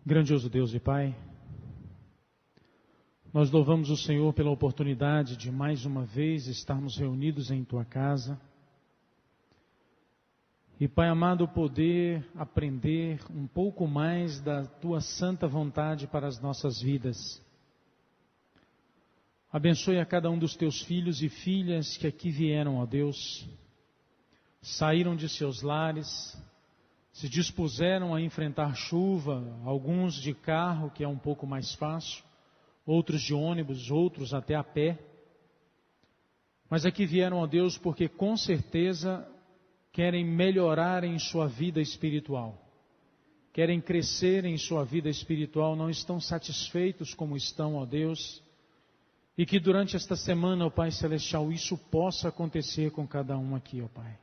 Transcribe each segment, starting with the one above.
Grandioso Deus e Pai, nós louvamos o Senhor pela oportunidade de mais uma vez estarmos reunidos em Tua casa. E Pai amado, poder aprender um pouco mais da Tua santa vontade para as nossas vidas. Abençoe a cada um dos Teus filhos e filhas que aqui vieram, ó Deus, saíram de seus lares, se dispuseram a enfrentar chuva, alguns de carro, que é um pouco mais fácil, outros de ônibus, outros até a pé. Mas aqui vieram, ó Deus, porque com certeza querem melhorar em sua vida espiritual, querem crescer em sua vida espiritual, não estão satisfeitos como estão, ó Deus, e que durante esta semana, ó Pai Celestial, isso possa acontecer com cada um aqui, ó Pai,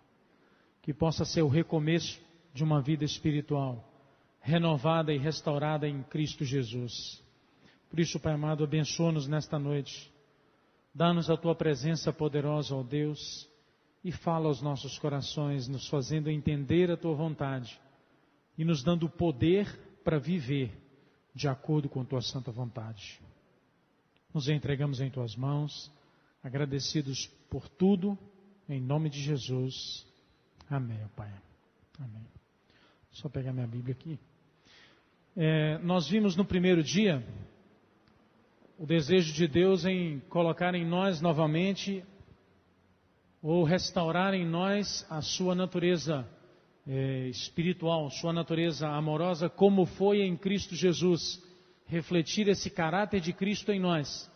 que possa ser o recomeço de uma vida espiritual, renovada e restaurada em Cristo Jesus. Por isso, Pai amado, abençoa-nos nesta noite, dá-nos a Tua presença poderosa, ó Deus, e fala aos nossos corações, nos fazendo entender a Tua vontade, e nos dando o poder para viver de acordo com Tua santa vontade. Nos entregamos em Tuas mãos, agradecidos por tudo, em nome de Jesus. Amém, ó Pai. Amém. Só pegar minha Bíblia aqui. Nós vimos no primeiro dia o desejo de Deus em colocar em nós novamente, ou restaurar em nós a sua natureza espiritual, sua natureza amorosa, como foi em Cristo Jesus, refletir esse caráter de Cristo em nós.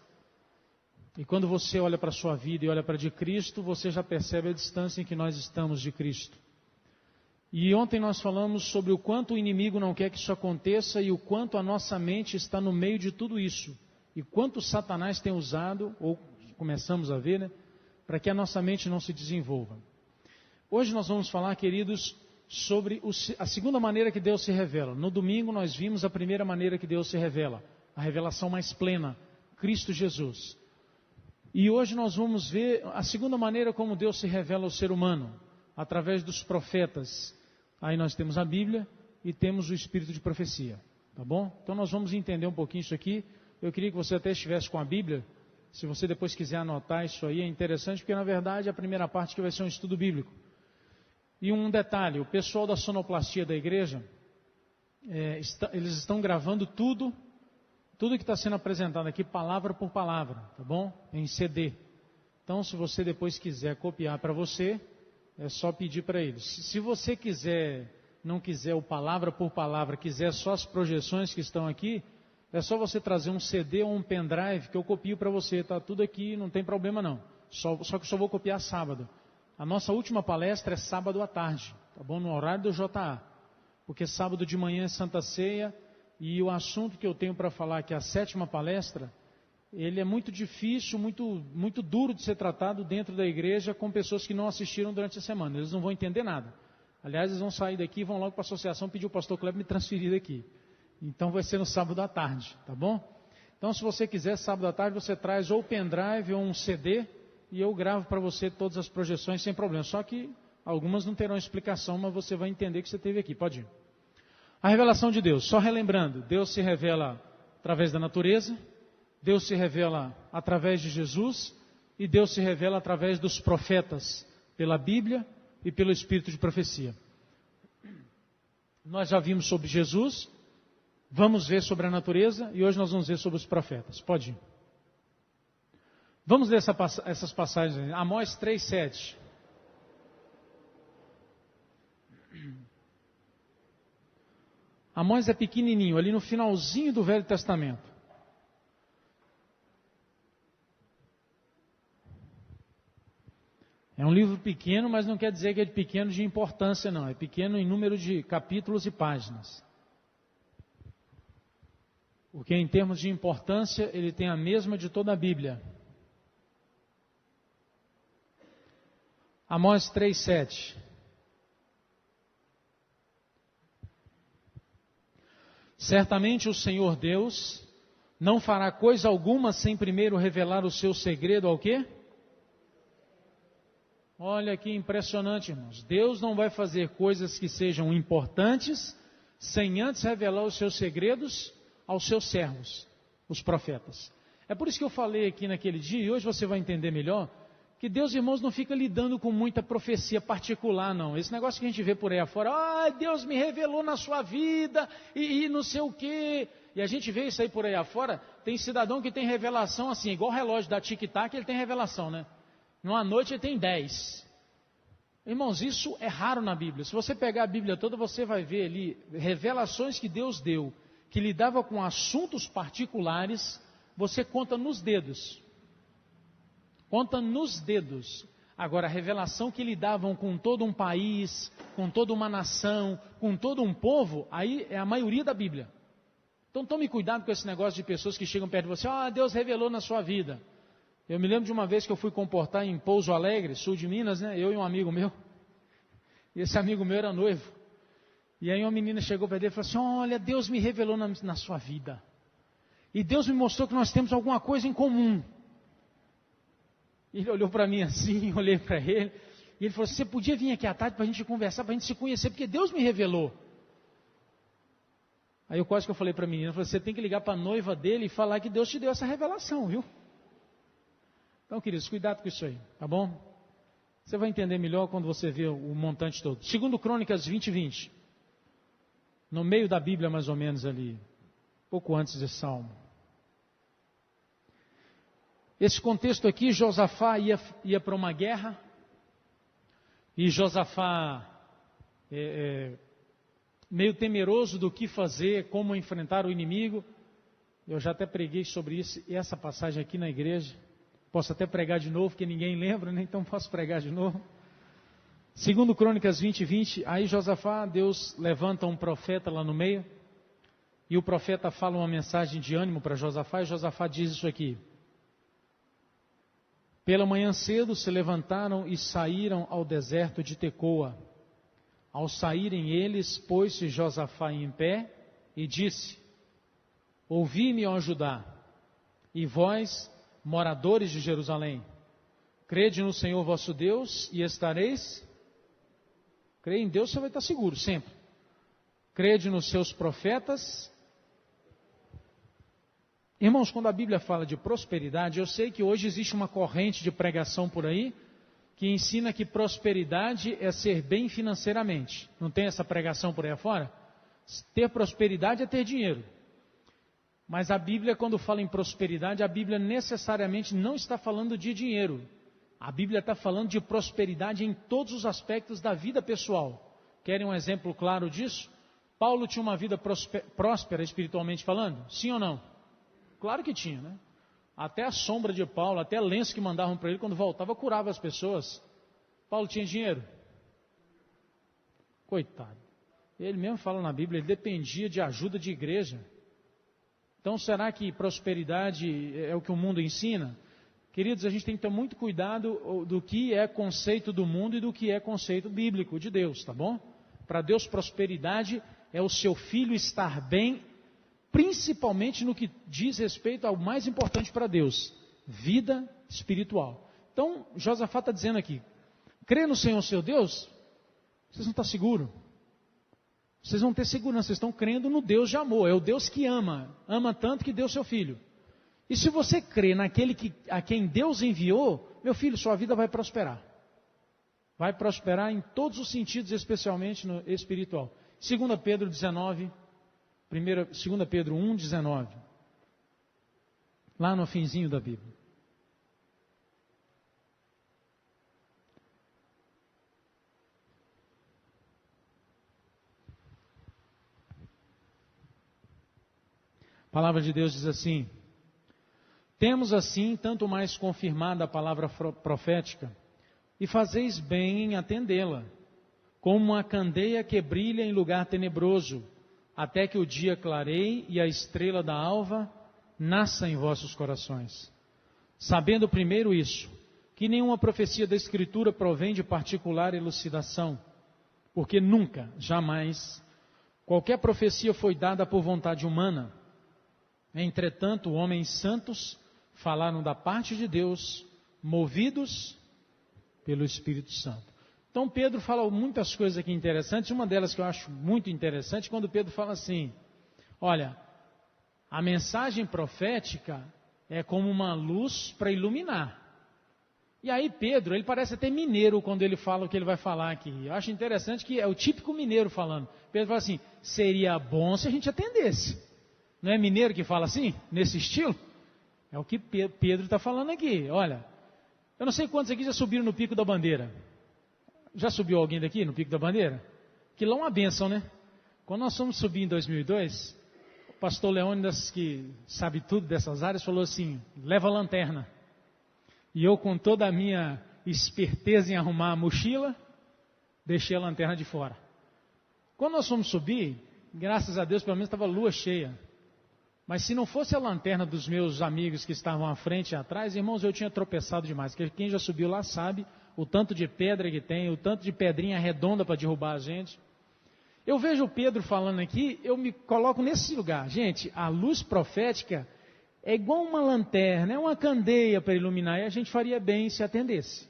E quando você olha para a sua vida e olha para a de Cristo, você já percebe a distância em que nós estamos de Cristo. E ontem nós falamos sobre o quanto o inimigo não quer que isso aconteça e o quanto a nossa mente está no meio de tudo isso. E quanto Satanás tem usado, ou começamos a ver, para que a nossa mente não se desenvolva. Hoje nós vamos falar, queridos, sobre a segunda maneira que Deus se revela. No domingo nós vimos a primeira maneira que Deus se revela, a revelação mais plena, Cristo Jesus. E hoje nós vamos ver a segunda maneira como Deus se revela ao ser humano, através dos profetas. Aí nós temos a Bíblia e temos o Espírito de profecia, tá bom? Então nós vamos entender um pouquinho isso aqui. Eu queria que você até estivesse com a Bíblia. Se você depois quiser anotar isso aí, é interessante, porque na verdade é a primeira parte que vai ser um estudo bíblico. E um detalhe, o pessoal da sonoplastia da igreja, eles estão gravando tudo que está sendo apresentado aqui, palavra por palavra, tá bom? Em CD. Então, se você depois quiser copiar para você, é só pedir para eles. Se você não quiser o palavra por palavra, quiser só as projeções que estão aqui, é só você trazer um CD ou um pendrive que eu copio para você, está tudo aqui, não tem problema não. Só que eu só vou copiar sábado. A nossa última palestra é sábado à tarde, tá bom? No horário do JA. Porque sábado de manhã é Santa Ceia e o assunto que eu tenho para falar, que é a sétima palestra, ele é muito difícil, muito duro de ser tratado dentro da igreja com pessoas que não assistiram durante a semana. Eles não vão entender nada. Aliás, eles vão sair daqui e vão logo para a associação pedir o pastor Kleber me transferir daqui. Então vai ser no sábado à tarde, tá bom? Então se você quiser, sábado à tarde você traz ou pendrive ou um CD e eu gravo para você todas as projeções sem problema. Só que algumas não terão explicação, mas você vai entender que você teve aqui. Pode ir. A revelação de Deus, só relembrando, Deus se revela através da natureza, Deus se revela através de Jesus e Deus se revela através dos profetas, pela Bíblia e pelo Espírito de profecia. Nós já vimos sobre Jesus, vamos ver sobre a natureza e hoje nós vamos ver sobre os profetas. Pode ir. Vamos ler essas passagens. Amós 3:7. Amós é pequenininho, ali no finalzinho do Velho Testamento. É um livro pequeno, mas não quer dizer que é pequeno de importância, não. É pequeno em número de capítulos e páginas. Porque em termos de importância, ele tem a mesma de toda a Bíblia. Amós 3:7. Certamente o Senhor Deus não fará coisa alguma sem primeiro revelar o seu segredo ao quê? Olha que impressionante, irmãos. Deus não vai fazer coisas que sejam importantes sem antes revelar os seus segredos aos seus servos, os profetas. É por isso que eu falei aqui naquele dia, e hoje você vai entender melhor, que Deus, irmãos, não fica lidando com muita profecia particular, não. Esse negócio que a gente vê por aí afora, Deus me revelou na sua vida, e não sei o quê. E a gente vê isso aí por aí afora, tem cidadão que tem revelação assim, igual o relógio da tic-tac, ele tem revelação, né? Numa noite ele tem 10. Irmãos, isso é raro na Bíblia. Se você pegar a Bíblia toda, você vai ver ali revelações que Deus deu, que lidava com assuntos particulares, você conta nos dedos. Conta nos dedos. Agora, a revelação que lidavam com todo um país, com toda uma nação, com todo um povo, aí é a maioria da Bíblia. Então tome cuidado com esse negócio de pessoas que chegam perto de você, Deus revelou na sua vida. Eu me lembro de uma vez que eu fui comportar em Pouso Alegre, sul de Minas, né? Eu e um amigo meu. E esse amigo meu era noivo. E aí uma menina chegou para ele e falou assim, olha, Deus me revelou na sua vida. E Deus me mostrou que nós temos alguma coisa em comum. Ele olhou para mim assim, olhei para ele. E ele falou assim, você podia vir aqui à tarde para a gente conversar, para a gente se conhecer, porque Deus me revelou. Aí eu quase que eu falei para a menina, você tem que ligar para a noiva dele e falar que Deus te deu essa revelação, viu? Então, queridos, cuidado com isso aí, tá bom? Você vai entender melhor quando você ver o montante todo. 2 Crônicas 20:20. No meio da Bíblia, mais ou menos ali. Pouco antes de Salmo. Esse contexto aqui, Josafá ia para uma guerra. E Josafá, meio temeroso do que fazer, como enfrentar o inimigo. Eu já até preguei sobre isso, essa passagem aqui na igreja. Posso até pregar de novo, porque ninguém lembra, né? Então posso pregar de novo. 2 Crônicas 20:20, aí Josafá, Deus levanta um profeta lá no meio, e o profeta fala uma mensagem de ânimo para Josafá, e Josafá diz isso aqui. Pela manhã cedo se levantaram e saíram ao deserto de Tecoa. Ao saírem eles, pôs-se Josafá em pé e disse, ouvi-me, ó Judá, e vós, moradores de Jerusalém, crede no Senhor vosso Deus e estareis, crê em Deus, você vai estar seguro, sempre. Crede nos seus profetas. Irmãos, quando a Bíblia fala de prosperidade, eu sei que hoje existe uma corrente de pregação por aí, que ensina que prosperidade é ser bem financeiramente. Não tem essa pregação por aí afora? Ter prosperidade é ter dinheiro. Mas a Bíblia, quando fala em prosperidade, a Bíblia necessariamente não está falando de dinheiro. A Bíblia está falando de prosperidade em todos os aspectos da vida pessoal. Querem um exemplo claro disso? Paulo tinha uma vida próspera espiritualmente falando? Sim ou não? Claro que tinha, né? Até a sombra de Paulo, até lenço que mandavam para ele, quando voltava, curava as pessoas. Paulo tinha dinheiro? Coitado. Ele mesmo fala na Bíblia, ele dependia de ajuda de igreja. Então, será que prosperidade é o que o mundo ensina? Queridos, a gente tem que ter muito cuidado do que é conceito do mundo e do que é conceito bíblico de Deus, tá bom? Para Deus, prosperidade é o seu filho estar bem, principalmente no que diz respeito ao mais importante para Deus, vida espiritual. Então, Josafá está dizendo aqui, crê no Senhor seu Deus, vocês não estão seguros. Vocês vão ter segurança, vocês estão crendo no Deus de amor, é o Deus que ama tanto que deu seu filho. E se você crê naquele a quem Deus enviou, meu filho, sua vida vai prosperar. Vai prosperar em todos os sentidos, especialmente no espiritual. 2 Pedro 19, 2 Pedro 1, 19. Lá no finzinho da Bíblia. A palavra de Deus diz assim, temos assim tanto mais confirmada a palavra profética, e fazeis bem em atendê-la, como uma candeia que brilha em lugar tenebroso, até que o dia clareie e a estrela da alva nasça em vossos corações. Sabendo primeiro isso, que nenhuma profecia da Escritura provém de particular elucidação, porque nunca, jamais, qualquer profecia foi dada por vontade humana. Entretanto, homens santos falaram da parte de Deus, movidos pelo Espírito Santo. Então Pedro fala muitas coisas aqui interessantes, uma delas que eu acho muito interessante, quando Pedro fala assim, olha, a mensagem profética é como uma luz para iluminar. E aí Pedro, ele parece até mineiro quando ele fala o que ele vai falar aqui. Eu acho interessante que é o típico mineiro falando. Pedro fala assim, seria bom se a gente atendesse. Não é mineiro que fala assim, nesse estilo? É o que Pedro está falando aqui. Olha, eu não sei quantos aqui já subiram no Pico da Bandeira. Já subiu alguém daqui no Pico da Bandeira? Que lá é uma bênção, né? Quando nós fomos subir em 2002, o pastor Leônidas, que sabe tudo dessas áreas, falou assim, leva a lanterna. E eu, com toda a minha esperteza em arrumar a mochila, deixei a lanterna de fora. Quando nós fomos subir, graças a Deus, pelo menos estava lua cheia. Mas se não fosse a lanterna dos meus amigos que estavam à frente e atrás, irmãos, eu tinha tropeçado demais. Porque quem já subiu lá sabe o tanto de pedra que tem, o tanto de pedrinha redonda para derrubar a gente. Eu vejo o Pedro falando aqui, eu me coloco nesse lugar. Gente, a luz profética é igual uma lanterna, é uma candeia para iluminar, e a gente faria bem se atendesse.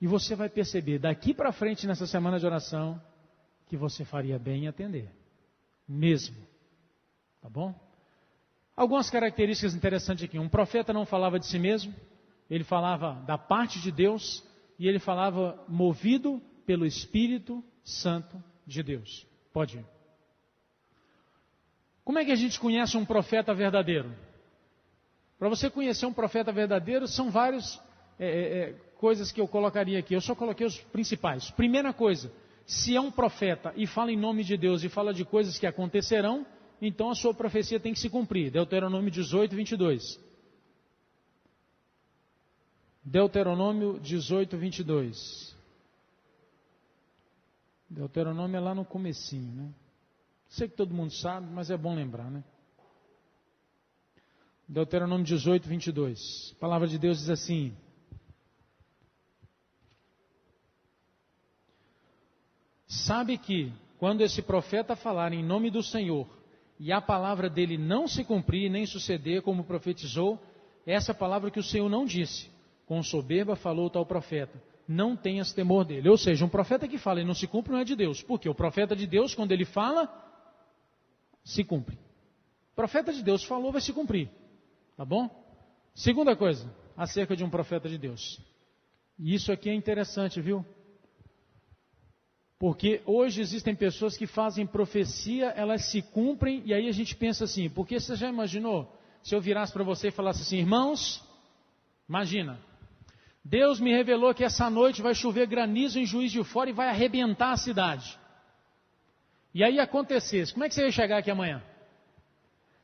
E você vai perceber, daqui para frente nessa semana de oração, que você faria bem em atender. Mesmo. Tá bom? Algumas características interessantes aqui. Um profeta não falava de si mesmo, ele falava da parte de Deus, e ele falava movido pelo Espírito Santo de Deus. Pode ir. Como é que a gente conhece um profeta verdadeiro? Para você conhecer um profeta verdadeiro, são várias coisas que eu colocaria aqui. Eu só coloquei os principais. Primeira coisa, se é um profeta e fala em nome de Deus e fala de coisas que acontecerão, então a sua profecia tem que se cumprir. Deuteronômio 18, 22. Deuteronômio 18, 22. Deuteronômio é lá no comecinho, né? Sei que todo mundo sabe, mas é bom lembrar, né? Deuteronômio 18, 22. A palavra de Deus diz assim: sabe que, quando esse profeta falar em nome do Senhor, e a palavra dele não se cumprir, nem suceder como profetizou, essa palavra que o Senhor não disse, com soberba falou tal profeta, não tenhas temor dele. Ou seja, um profeta que fala e não se cumpre não é de Deus. Por quê? O profeta de Deus, quando ele fala, se cumpre. O profeta de Deus falou, vai se cumprir. Tá bom? Segunda coisa, acerca de um profeta de Deus. E isso aqui é interessante, viu? Porque hoje existem pessoas que fazem profecia, elas se cumprem, e aí a gente pensa assim, porque você já imaginou, se eu virasse para você e falasse assim, irmãos, imagina, Deus me revelou que essa noite vai chover granizo em Juiz de Fora e vai arrebentar a cidade. E aí acontecesse, como é que você ia chegar aqui amanhã?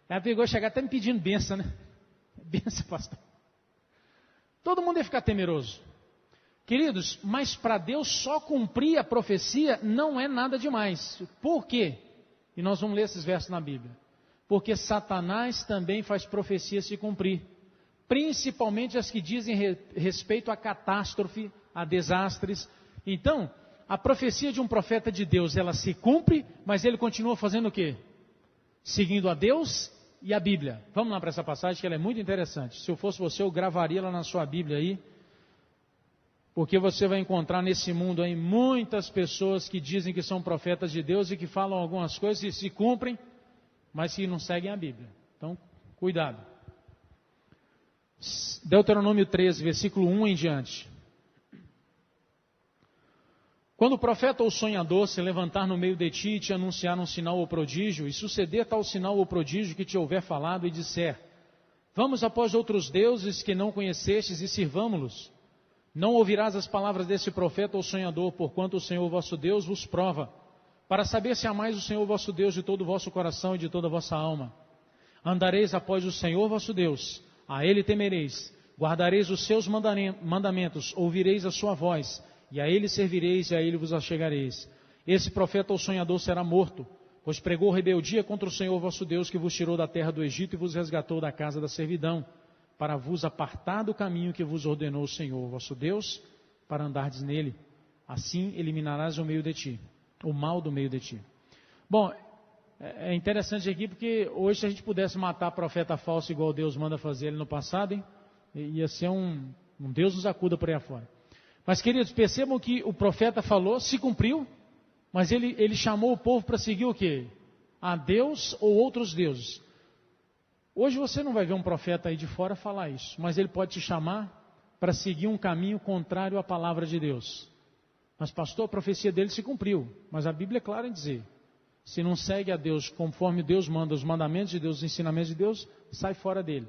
Ela pegou e chegar até me pedindo benção, né? Benção, pastor. Todo mundo ia ficar temeroso. Queridos, mas para Deus só cumprir a profecia não é nada demais. Por quê? E nós vamos ler esses versos na Bíblia. Porque Satanás também faz profecia se cumprir. Principalmente as que dizem respeito a catástrofe, a desastres. Então, a profecia de um profeta de Deus, ela se cumpre, mas ele continua fazendo o quê? Seguindo a Deus e a Bíblia. Vamos lá para essa passagem que ela é muito interessante. Se eu fosse você, eu gravaria ela na sua Bíblia aí. Porque você vai encontrar nesse mundo aí muitas pessoas que dizem que são profetas de Deus e que falam algumas coisas e se cumprem, mas que não seguem a Bíblia. Então, cuidado. Deuteronômio 13, versículo 1 em diante. Quando o profeta ou sonhador se levantar no meio de ti e te anunciar um sinal ou prodígio, e suceder tal sinal ou prodígio que te houver falado e disser, vamos após outros deuses que não conhecestes e sirvamo-los, não ouvirás as palavras desse profeta ou sonhador, porquanto o Senhor vosso Deus vos prova, para saber se amais o Senhor vosso Deus de todo o vosso coração e de toda a vossa alma. Andareis após o Senhor vosso Deus, a Ele temereis, guardareis os seus mandamentos, ouvireis a sua voz, e a Ele servireis e a Ele vos achegareis. Esse profeta ou sonhador será morto, pois pregou rebeldia contra o Senhor vosso Deus, que vos tirou da terra do Egito e vos resgatou da casa da servidão, para vos apartar do caminho que vos ordenou o Senhor vosso Deus, para andardes nele. Assim eliminarás o mal do meio de ti. Bom, é interessante aqui porque hoje se a gente pudesse matar profeta falso igual Deus manda fazer ele no passado, hein, ia ser um Deus nos acuda por aí afora. Mas, queridos, percebam que o profeta falou, se cumpriu, mas ele chamou o povo para seguir o quê? A Deus ou outros deuses. Hoje você não vai ver um profeta aí de fora falar isso, mas ele pode te chamar para seguir um caminho contrário à palavra de Deus. Mas, pastor, a profecia dele se cumpriu, mas a Bíblia é clara em dizer, se não segue a Deus conforme Deus manda, os mandamentos de Deus, os ensinamentos de Deus, sai fora dele.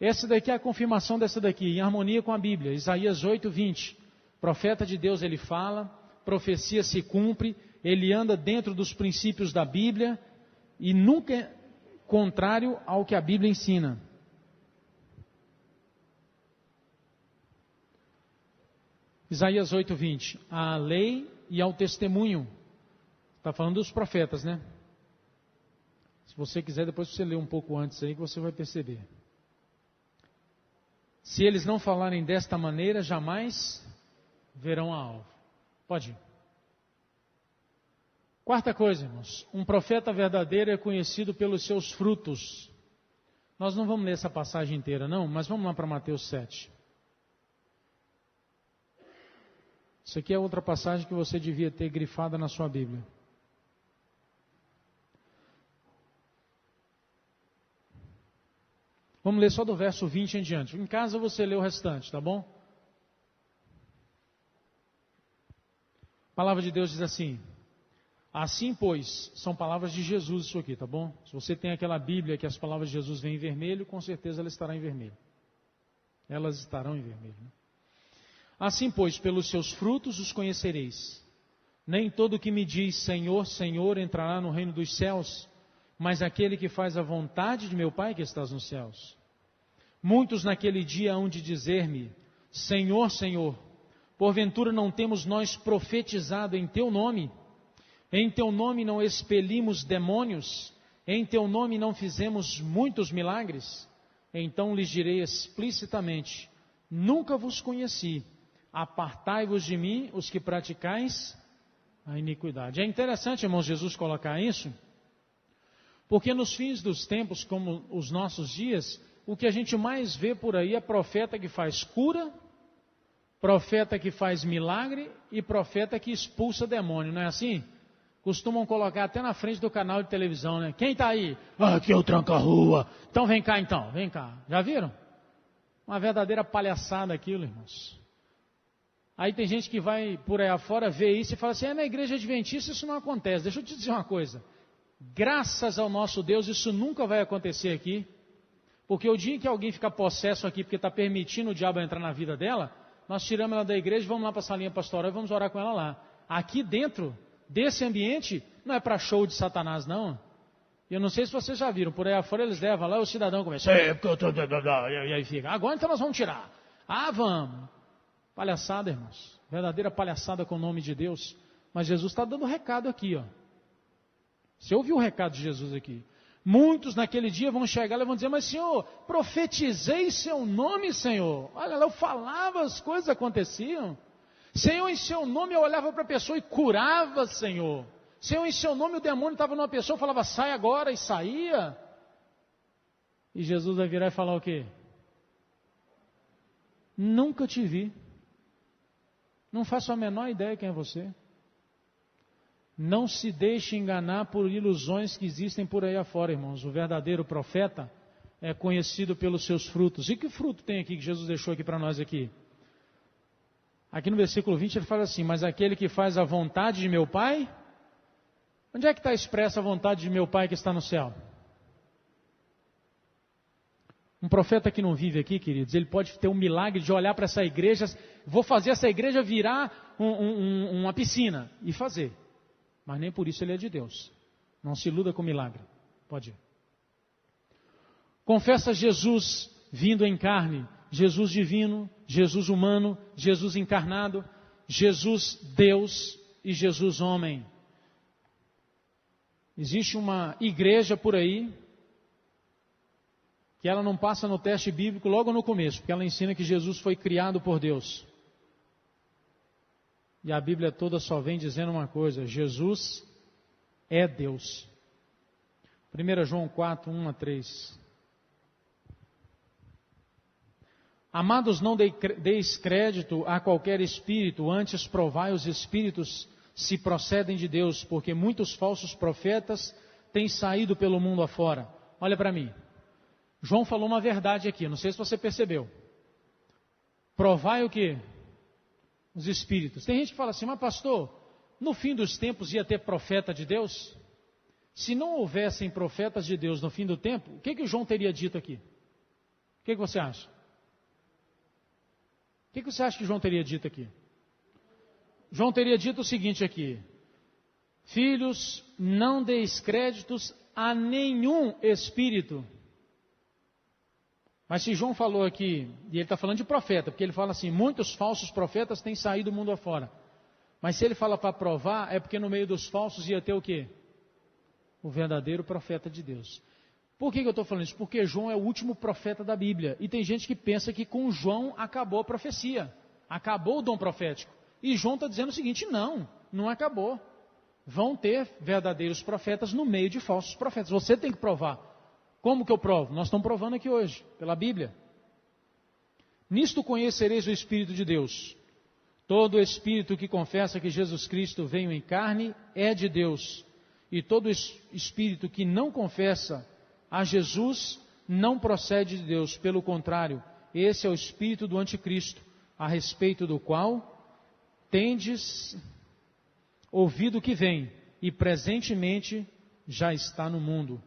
Essa daqui é a confirmação dessa daqui, em harmonia com a Bíblia, Isaías 8:20. Profeta de Deus, ele fala, profecia se cumpre, ele anda dentro dos princípios da Bíblia e nunca é contrário ao que a Bíblia ensina. Isaías 8:20, à lei e ao testemunho. Está falando dos profetas, né? Se você quiser, depois você lê um pouco antes aí que você vai perceber. Se eles não falarem desta maneira, jamais verão a alvo. Pode ir. Quarta coisa, irmãos. Um profeta verdadeiro é conhecido pelos seus frutos. Nós não vamos ler essa passagem inteira, não, mas vamos lá para Mateus 7. Isso aqui é outra passagem que você devia ter grifada na sua Bíblia. Vamos ler só do verso 20 em diante. Em casa você lê o restante, tá bom? A palavra de Deus diz assim: assim, pois, são palavras de Jesus isso aqui, tá bom? Se você tem aquela Bíblia que as palavras de Jesus vêm em vermelho, com certeza ela estará em vermelho. Elas estarão em vermelho, né? Assim, pois, pelos seus frutos os conhecereis. Nem todo que me diz Senhor, Senhor entrará no reino dos céus, mas aquele que faz a vontade de meu Pai que estás nos céus. Muitos naquele dia hão de dizer-me: Senhor, Senhor, porventura não temos nós profetizado em teu nome? Em teu nome não expelimos demônios? Em teu nome não fizemos muitos milagres? Então lhes direi explicitamente: nunca vos conheci. Apartai-vos de mim, os que praticais a iniquidade. É interessante, irmãos, Jesus colocar isso, porque nos fins dos tempos, como os nossos dias, o que a gente mais vê por aí é profeta que faz cura, profeta que faz milagre e profeta que expulsa demônio, não é assim? Costumam colocar até na frente do canal de televisão, né? Quem está aí? Aqui é o Tranca-Rua. Então vem cá então, vem cá. Já viram? Uma verdadeira palhaçada aquilo, irmãos. Aí tem gente que vai por aí afora ver isso e fala assim: na igreja adventista isso não acontece. Deixa eu te dizer uma coisa. Graças ao nosso Deus isso nunca vai acontecer aqui. Porque o dia em que alguém ficar possesso aqui porque está permitindo o diabo entrar na vida dela, nós tiramos ela da igreja e vamos lá para a salinha pastoral e vamos orar com ela lá. Aqui dentro desse ambiente não é para show de Satanás, não. E eu não sei se vocês já viram, por aí afora eles levam lá, o cidadão começa, porque eu tô... E aí fica, agora então nós vamos tirar. Ah, vamos. Palhaçada, irmãos. Verdadeira palhaçada com o nome de Deus. Mas Jesus está dando recado aqui, ó. Você ouviu o recado de Jesus aqui? Muitos naquele dia vão chegar e vão dizer: mas Senhor, profetizei seu nome, Senhor. Olha lá, eu falava, as coisas aconteciam. Senhor, em seu nome eu olhava para a pessoa e curava, Senhor. Senhor, em seu nome o demônio estava numa pessoa e falava: sai agora, e saía. E Jesus vai virar e falar o quê? Nunca te vi. Não faço a menor ideia quem é você. Não se deixe enganar por ilusões que existem por aí afora, irmãos. O verdadeiro profeta é conhecido pelos seus frutos. E que fruto tem aqui que Jesus deixou aqui para nós aqui? Aqui no versículo 20 ele fala assim: mas aquele que faz a vontade de meu Pai... Onde é que está expressa a vontade de meu Pai que está no céu? Um profeta que não vive aqui, queridos, ele pode ter um milagre de olhar para essa igreja, vou fazer essa igreja virar uma piscina, e fazer. Mas nem por isso ele é de Deus. Não se iluda com milagre. Pode ir. Confessa Jesus vindo em carne, Jesus divino, Jesus humano, Jesus encarnado, Jesus Deus e Jesus homem. Existe uma igreja por aí que ela não passa no teste bíblico logo no começo, porque ela ensina que Jesus foi criado por Deus. E a Bíblia toda só vem dizendo uma coisa: Jesus é Deus. 1 João 4, 1 a 3. Amados, não deis crédito a qualquer espírito, antes provai os espíritos se procedem de Deus, porque muitos falsos profetas têm saído pelo mundo afora. Olha para mim. João falou uma verdade aqui, não sei se você percebeu. Provai o quê? Os espíritos. Tem gente que fala assim, mas pastor, no fim dos tempos ia ter profeta de Deus? Se não houvessem profetas de Deus no fim do tempo, o que o João teria dito aqui? O que você acha? O que você acha que João teria dito aqui? João teria dito o seguinte aqui: filhos, não deis créditos a nenhum espírito. Mas se João falou aqui, e ele está falando de profeta, porque ele fala assim, muitos falsos profetas têm saído do mundo afora. Mas se ele fala para provar, é porque no meio dos falsos ia ter o quê? O verdadeiro profeta de Deus. Por que eu estou falando isso? Porque João é o último profeta da Bíblia. E tem gente que pensa que com João acabou a profecia, acabou o dom profético. E João está dizendo o seguinte, não acabou. Vão ter verdadeiros profetas no meio de falsos profetas. Você tem que provar. Como que eu provo? Nós estamos provando aqui hoje, pela Bíblia. Nisto conhecereis o Espírito de Deus. Todo espírito que confessa que Jesus Cristo veio em carne é de Deus. E todo espírito que não confessa a Jesus não procede de Deus. Pelo contrário, esse é o espírito do anticristo, a respeito do qual tendes ouvido que vem, e presentemente já está no mundo.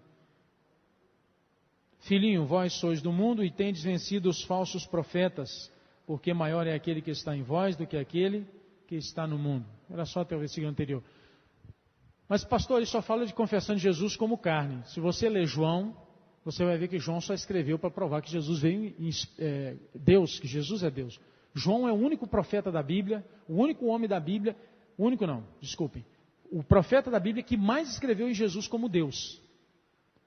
Filhinho, vós sois do mundo e tendes vencido os falsos profetas, porque maior é aquele que está em vós do que aquele que está no mundo. Era só até o versículo anterior. Mas pastor, ele só fala de confessão de Jesus como carne. Se você ler João, você vai ver que João só escreveu para provar que Jesus veio Deus, que Jesus é Deus. João é o único profeta da Bíblia, o único homem da Bíblia, o profeta da Bíblia que mais escreveu em Jesus como Deus.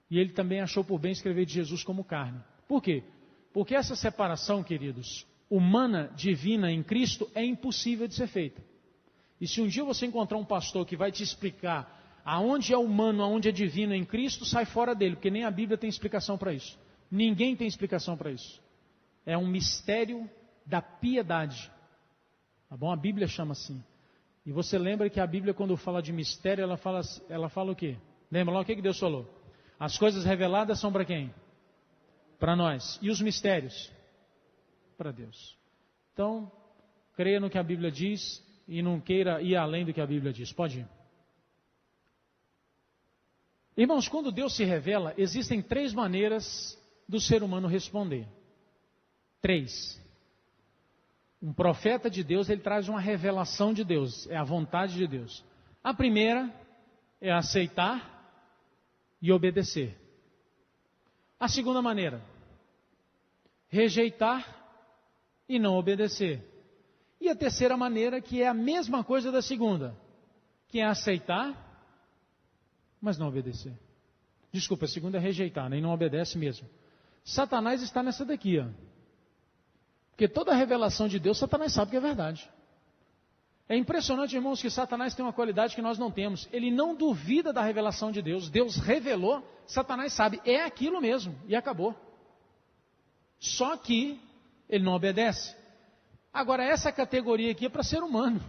E ele também achou por bem escrever de Jesus como carne. Por quê? Porque essa separação, queridos, humana, divina em Cristo é impossível de ser feita. E se um dia você encontrar um pastor que vai te explicar aonde é humano, aonde é divino em Cristo, sai fora dele, porque nem a Bíblia tem explicação para isso. Ninguém tem explicação para isso. É um mistério da piedade. Tá bom? A Bíblia chama assim. E você lembra que a Bíblia, quando fala de mistério, ela fala o quê? Lembra lá o que Deus falou? As coisas reveladas são para quem? Para nós. E os mistérios? Para Deus. Então, creia no que a Bíblia diz e não queira ir além do que a Bíblia diz. Pode ir. Irmãos, quando Deus se revela, existem 3 maneiras do ser humano responder. 3. Um profeta de Deus, ele traz uma revelação de Deus, é a vontade de Deus. A primeira é aceitar e obedecer. A segunda maneira, rejeitar e não obedecer. E a terceira maneira, que é a mesma coisa da segunda, que é aceitar, mas não obedecer. Desculpa, a segunda é rejeitar, né? E não obedece mesmo. Satanás está nessa daqui, ó. Porque toda a revelação de Deus, Satanás sabe que é verdade. É impressionante, irmãos, que Satanás tem uma qualidade que nós não temos. Ele não duvida da revelação de Deus. Deus revelou, Satanás sabe, é aquilo mesmo, e acabou. Só que ele não obedece. Agora, essa categoria aqui é para ser humano.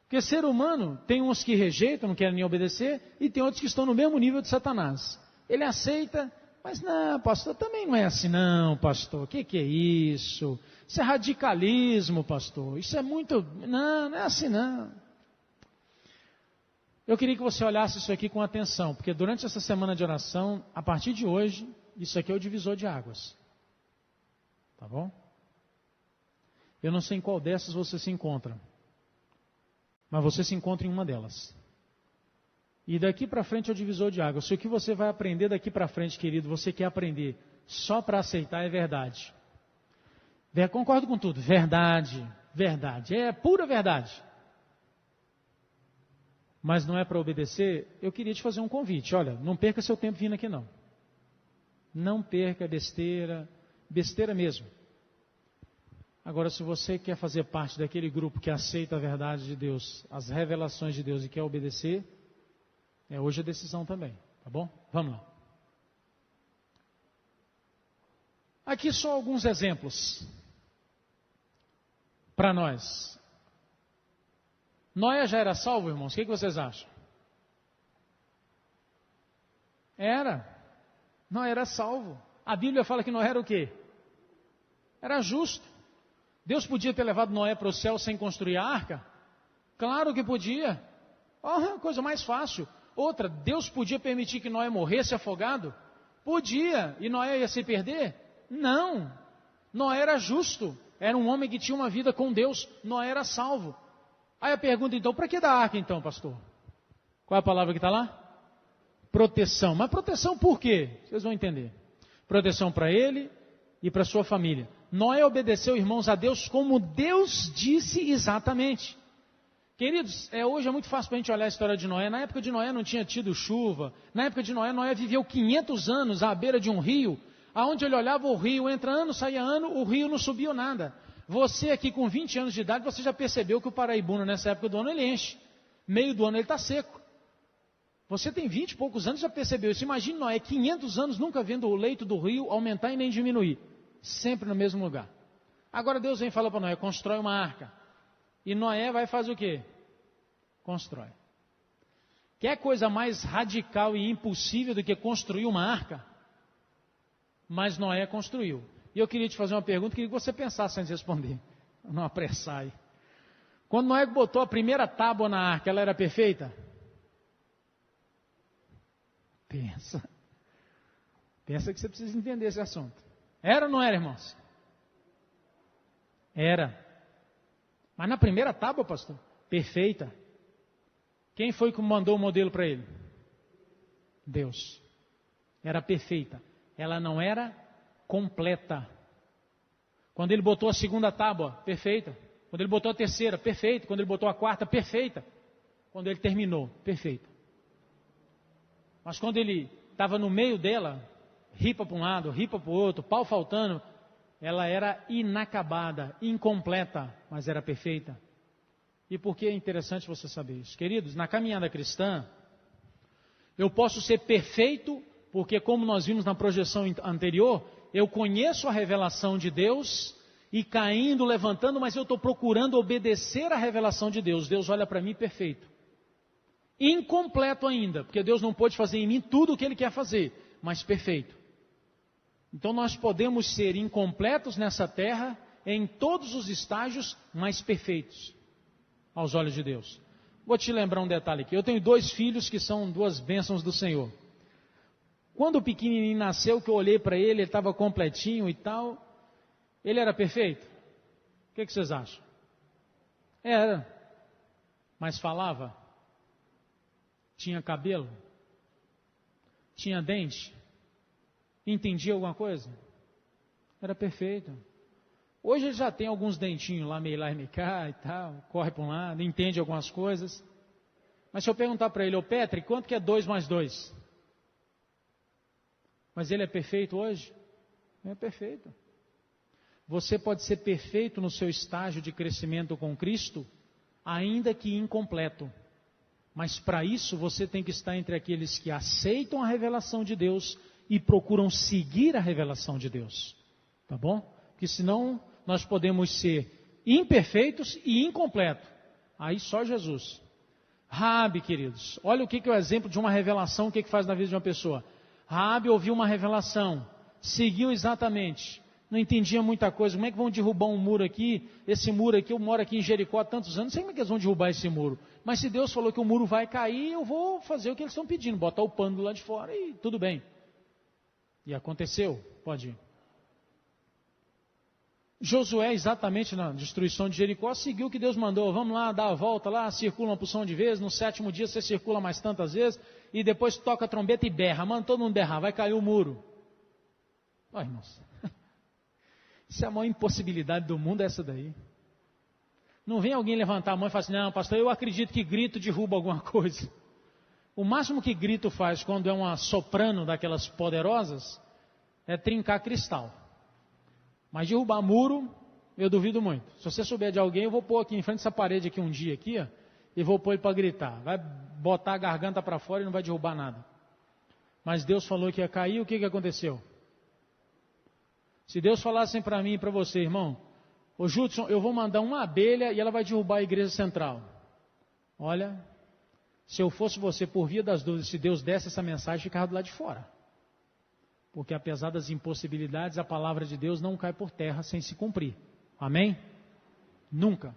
Porque ser humano, tem uns que rejeitam, não querem nem obedecer, e tem outros que estão no mesmo nível de Satanás. Ele aceita, mas não, pastor, também não é assim não, pastor. O que é isso? Isso é radicalismo, pastor. Isso é muito... Não é assim não. Eu queria que você olhasse isso aqui com atenção, porque durante essa semana de oração, a partir de hoje, isso aqui é o divisor de águas. Tá bom? Eu não sei em qual dessas você se encontra, mas você se encontra em uma delas. E daqui para frente é o divisor de águas. Se o que você vai aprender daqui para frente, querido, você quer aprender só para aceitar, é verdade. Concordo com tudo. Verdade. É pura verdade. Mas não é para obedecer? Eu queria te fazer um convite. Olha, não perca seu tempo vindo aqui não. Não perca besteira mesmo. Agora, se você quer fazer parte daquele grupo que aceita a verdade de Deus, as revelações de Deus e quer obedecer, hoje a decisão também, tá bom? Vamos lá. Aqui só alguns exemplos para nós. Noé já era salvo, irmãos? O que vocês acham? Era. Noé era salvo. A Bíblia fala que Noé era o quê? Era justo. Deus podia ter levado Noé para o céu sem construir a arca? Claro que podia. Coisa mais fácil. Outra, Deus podia permitir que Noé morresse afogado? Podia. E Noé ia se perder? Não. Noé era justo. Era um homem que tinha uma vida com Deus. Noé era salvo. Aí a pergunta então, para que da arca então, pastor? Qual é a palavra que está lá? Proteção. Mas proteção por quê? Vocês vão entender. Proteção para ele e para sua família. Noé obedeceu, irmãos, a Deus como Deus disse exatamente. Queridos, hoje é muito fácil para a gente olhar a história de Noé. Na época de Noé não tinha tido chuva. Na época de Noé, Noé viveu 500 anos à beira de um rio. Aonde ele olhava o rio, entra ano, saía ano, o rio não subiu nada. Você aqui com 20 anos de idade, você já percebeu que o Paraibuna nessa época do ano ele enche. Meio do ano ele está seco. Você tem 20 e poucos anos e já percebeu isso. Imagine Noé, 500 anos nunca vendo o leito do rio aumentar e nem diminuir. Sempre no mesmo lugar. Agora Deus vem e fala para Noé, constrói uma arca. E Noé vai fazer o quê? Constrói. Quer coisa mais radical e impossível do que construir uma arca? Mas Noé construiu. E eu queria te fazer uma pergunta, queria que você pensasse antes de responder. Não apressar aí. Quando Noé botou a primeira tábua na arca, ela era perfeita? Pensa que você precisa entender esse assunto. Era ou não era, irmãos? Era. Mas na primeira tábua, pastor, perfeita. Quem foi que mandou o modelo para ele? Deus. Era perfeita. Ela não era completa. Quando ele botou a segunda tábua, perfeita. Quando ele botou a terceira, perfeita. Quando ele botou a quarta, perfeita. Quando ele terminou, perfeita. Mas quando ele estava no meio dela, ripa para um lado, ripa para o outro, pau faltando, ela era inacabada, incompleta, mas era perfeita. E por que é interessante você saber isso? Queridos, na caminhada cristã, eu posso ser perfeito, porque como nós vimos na projeção anterior, eu conheço a revelação de Deus, e caindo, levantando, mas eu estou procurando obedecer a revelação de Deus. Deus olha para mim perfeito. Incompleto ainda, porque Deus não pôde fazer em mim tudo o que Ele quer fazer, mas perfeito. Então nós podemos ser incompletos nessa terra, em todos os estágios, mas perfeitos, aos olhos de Deus. Vou te lembrar um detalhe aqui, eu tenho 2 filhos que são 2 bênçãos do Senhor. Quando o pequenininho nasceu, que eu olhei para ele estava completinho e tal, ele era perfeito? O que vocês acham? Era, mas falava? Tinha cabelo? Tinha dente? Entendia alguma coisa? Era perfeito. Hoje ele já tem alguns dentinhos lá e meio cá e tal, corre para um lado, entende algumas coisas. Mas se eu perguntar para ele, Petri, quanto que é 2 mais 2? Mas ele é perfeito hoje? Não é perfeito. Você pode ser perfeito no seu estágio de crescimento com Cristo, ainda que incompleto. Mas para isso você tem que estar entre aqueles que aceitam a revelação de Deus e procuram seguir a revelação de Deus. Tá bom? Porque senão nós podemos ser imperfeitos e incompletos. Aí só Jesus. Raabe, queridos, olha o que é o exemplo de uma revelação, o que faz na vida de uma pessoa. Raabe ouviu uma revelação, seguiu exatamente, não entendia muita coisa. Como é que vão derrubar um muro aqui? Esse muro aqui, eu moro aqui em Jericó há tantos anos, não sei como é que eles vão derrubar esse muro. Mas se Deus falou que o muro vai cair, eu vou fazer o que eles estão pedindo, botar o pano lá de fora e tudo bem. E aconteceu, pode ir. Josué, exatamente na destruição de Jericó, seguiu o que Deus mandou. Vamos lá, dá a volta lá, circula uma porção de vezes, no 7º dia você circula mais tantas vezes, e depois toca a trombeta e berra, manda todo mundo berrar, vai cair o muro. Olha, irmãos, isso é a maior impossibilidade do mundo, essa daí. Não vem alguém levantar a mão e falar assim, não, pastor, eu acredito que grito derruba alguma coisa. O máximo que grito faz quando é uma soprano daquelas poderosas, é trincar cristal. Mas derrubar muro, eu duvido muito. Se você souber de alguém, eu vou pôr aqui em frente dessa parede aqui um dia aqui, ó, e vou pôr ele para gritar. Vai botar a garganta para fora e não vai derrubar nada. Mas Deus falou que ia cair, o que aconteceu? Se Deus falasse para mim e para você, irmão, ô Judson, eu vou mandar uma abelha e ela vai derrubar a igreja central. Olha, se eu fosse você, por via das dúvidas, se Deus desse essa mensagem, ficava do lado de fora. Porque apesar das impossibilidades, a palavra de Deus não cai por terra sem se cumprir. Amém? Nunca.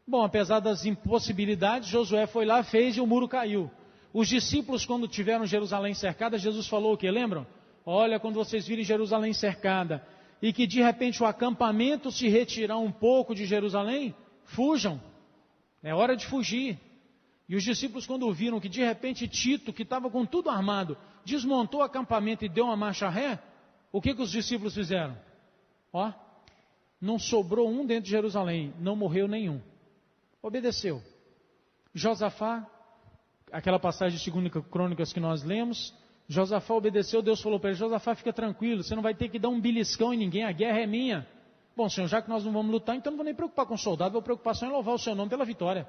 Bom, apesar das impossibilidades, Josué foi lá, fez e o muro caiu. Os discípulos, quando tiveram Jerusalém cercada, Jesus falou o que? Lembram? Olha, quando vocês virem Jerusalém cercada e que de repente o acampamento se retirar um pouco de Jerusalém, fujam. É hora de fugir. E os discípulos, quando viram que de repente Tito, que estava com tudo armado, desmontou o acampamento e deu uma marcha ré, o que os discípulos fizeram? Ó, não sobrou um dentro de Jerusalém, não morreu nenhum. Obedeceu. Josafá, aquela passagem de 2 Crônicas que nós lemos, Josafá obedeceu, Deus falou para ele, Josafá, fica tranquilo, você não vai ter que dar um beliscão em ninguém, a guerra é minha. Bom, Senhor, já que nós não vamos lutar, então não vou nem preocupar com o soldado, vou preocupar só em louvar o seu nome pela vitória.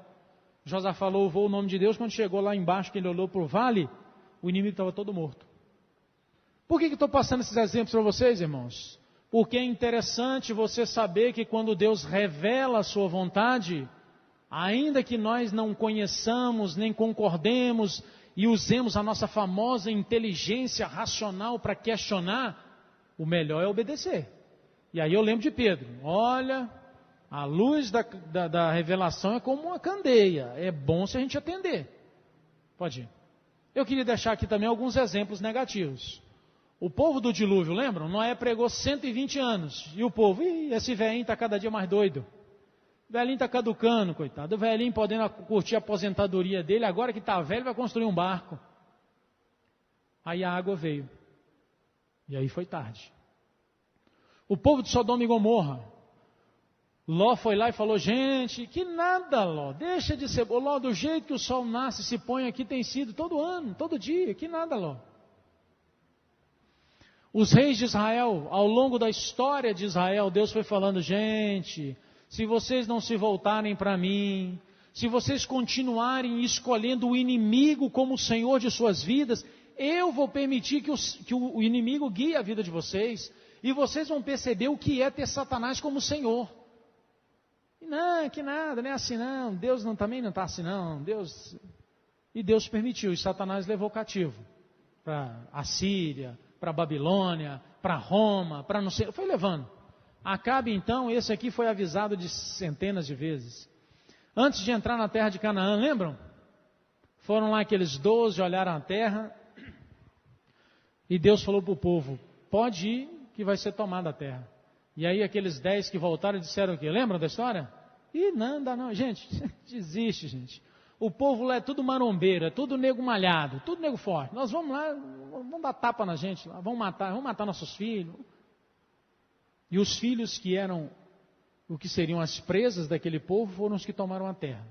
Josafá louvou o nome de Deus, quando chegou lá embaixo, que ele olhou para o vale, o inimigo estava todo morto. Por que estou passando esses exemplos para vocês, irmãos? Porque é interessante você saber que quando Deus revela a sua vontade, ainda que nós não conheçamos, nem concordemos, e usemos a nossa famosa inteligência racional para questionar, o melhor é obedecer. E aí eu lembro de Pedro, olha, a luz da revelação é como uma candeia, é bom se a gente atender. Pode ir. Eu queria deixar aqui também alguns exemplos negativos. O povo do dilúvio, lembram? Noé pregou 120 anos, e o povo, esse velhinho está cada dia mais doido. O velhinho está caducando, coitado. O velhinho podendo curtir a aposentadoria dele, agora que está velho vai construir um barco. Aí a água veio. E aí foi tarde. O povo de Sodoma e Gomorra. Ló foi lá e falou, gente, que nada, Ló. Deixa de ser, Ló, do jeito que o sol nasce e se põe aqui tem sido todo ano, todo dia. Que nada, Ló. Os reis de Israel, ao longo da história de Israel, Deus foi falando, gente, se vocês não se voltarem para mim, se vocês continuarem escolhendo o inimigo como o Senhor de suas vidas, eu vou permitir que o inimigo guie a vida de vocês, e vocês vão perceber o que é ter Satanás como Senhor. E não, que nada, não é assim não, Deus também não está assim não, E Deus permitiu, e Satanás levou cativo para a Síria, para a Babilônia, para Roma, para não sei, foi levando. Acabe então, esse aqui foi avisado de centenas de vezes. Antes de entrar na terra de Canaã, lembram? Foram lá aqueles 12, olharam a terra, e Deus falou para o povo, pode ir que vai ser tomada a terra. E aí aqueles 10 que voltaram disseram o quê? Lembram da história? Ih, não dá não. Gente, desiste, gente. O povo lá é tudo marombeiro, é tudo nego malhado, tudo nego forte. Nós vamos lá, vamos dar tapa na gente lá, vamos matar nossos filhos. E os filhos que eram o que seriam as presas daquele povo foram os que tomaram a terra.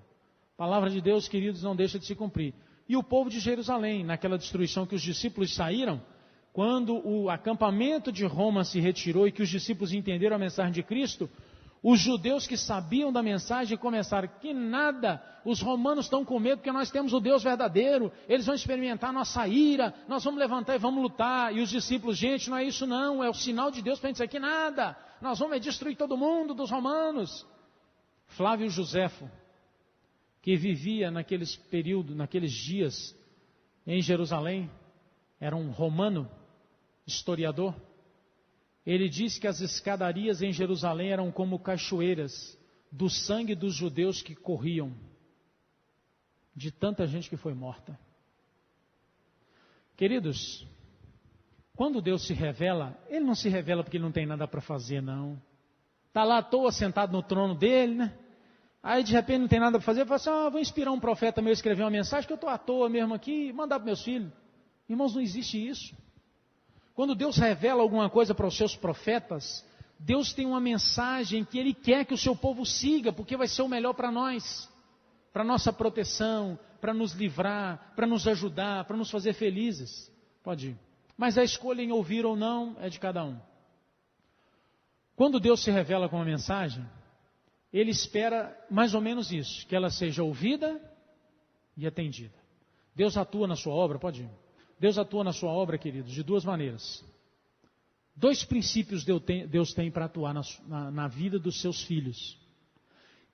A palavra de Deus, queridos, não deixa de se cumprir. E o povo de Jerusalém, naquela destruição que os discípulos saíram, quando o acampamento de Roma se retirou e que os discípulos entenderam a mensagem de Cristo, os judeus que sabiam da mensagem começaram, que nada, os romanos estão com medo porque nós temos o Deus verdadeiro, eles vão experimentar a nossa ira, nós vamos levantar e vamos lutar. E os discípulos, gente, não é isso não, é o sinal de Deus para a gente dizer que nada, nós vamos destruir todo mundo dos romanos. Flávio Joséfo, que vivia naqueles períodos, naqueles dias em Jerusalém, era um romano, historiador. Ele disse que as escadarias em Jerusalém eram como cachoeiras do sangue dos judeus que corriam, de tanta gente que foi morta. Queridos, quando Deus se revela, Ele não se revela porque Ele não tem nada para fazer, não. Está lá à toa, sentado no trono dele, né? Aí de repente não tem nada para fazer, fala assim, vou inspirar um profeta meu a escrever uma mensagem, que eu estou à toa mesmo aqui, mandar para meus filhos. Irmãos, não existe isso. Quando Deus revela alguma coisa para os seus profetas, Deus tem uma mensagem que Ele quer que o seu povo siga, porque vai ser o melhor para nós, para nossa proteção, para nos livrar, para nos ajudar, para nos fazer felizes. Pode ir. Mas a escolha em ouvir ou não é de cada um. Quando Deus se revela com uma mensagem, Ele espera mais ou menos isso, que ela seja ouvida e atendida. Deus atua na sua obra, pode ir. Deus atua na sua obra, queridos, de duas maneiras. 2 princípios Deus tem para atuar na vida dos seus filhos.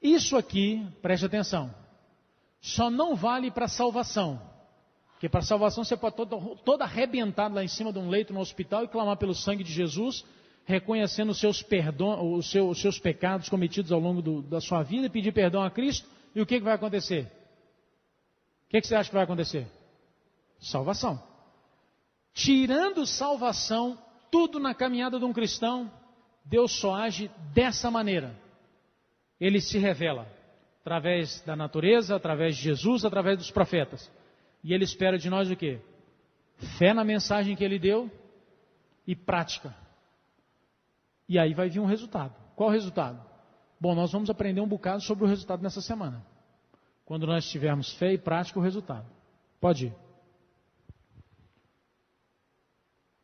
Isso aqui, preste atenção, só não vale para salvação. Porque para salvação você pode todo arrebentado lá em cima de um leito no hospital e clamar pelo sangue de Jesus, reconhecendo os seus pecados cometidos ao longo da sua vida e pedir perdão a Cristo. E o que vai acontecer? O que você acha que vai acontecer? Salvação. Tirando salvação, tudo na caminhada de um cristão, Deus só age dessa maneira. Ele se revela através da natureza, através de Jesus, através dos profetas. E Ele espera de nós o quê? Fé na mensagem que Ele deu e prática. E aí vai vir um resultado. Qual o resultado? Bom, nós vamos aprender um bocado sobre o resultado nessa semana. Quando nós tivermos fé e prática, o resultado. Pode ir.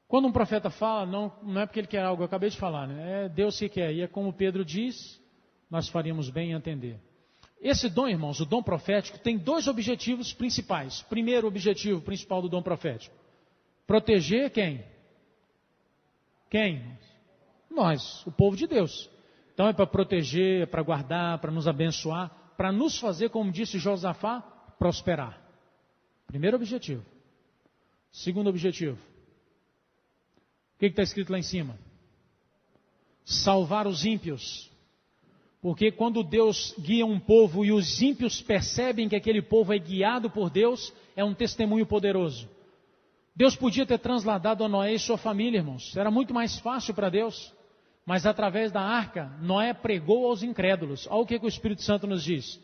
Quando um profeta fala, não é porque ele quer algo, eu acabei de falar, né? É Deus que quer. E é como Pedro diz, nós faríamos bem em entender. Esse dom, irmãos, o dom profético, tem 2 objetivos principais. Primeiro objetivo principal do dom profético. Proteger quem? Quem? Nós, o povo de Deus. Então é para proteger, é para guardar, para nos abençoar, para nos fazer, como disse Josafá, prosperar. Primeiro objetivo. Segundo objetivo. O que está escrito lá em cima? Salvar os ímpios. Porque quando Deus guia um povo e os ímpios percebem que aquele povo é guiado por Deus, é um testemunho poderoso. Deus podia ter transladado a Noé e sua família, irmãos. Era muito mais fácil para Deus. Mas através da arca, Noé pregou aos incrédulos. Olha o que o Espírito Santo nos diz.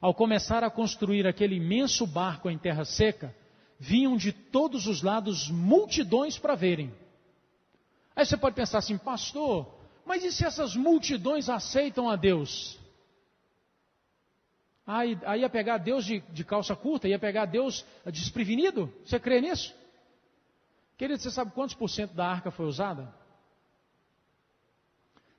Ao começar a construir aquele imenso barco em terra seca, vinham de todos os lados multidões para verem. Aí você pode pensar assim, pastor, mas e se essas multidões aceitam a Deus? Aí ia pegar Deus de calça curta, ia pegar Deus desprevenido? Você crê nisso? Querido, você sabe quantos % da arca foi usada?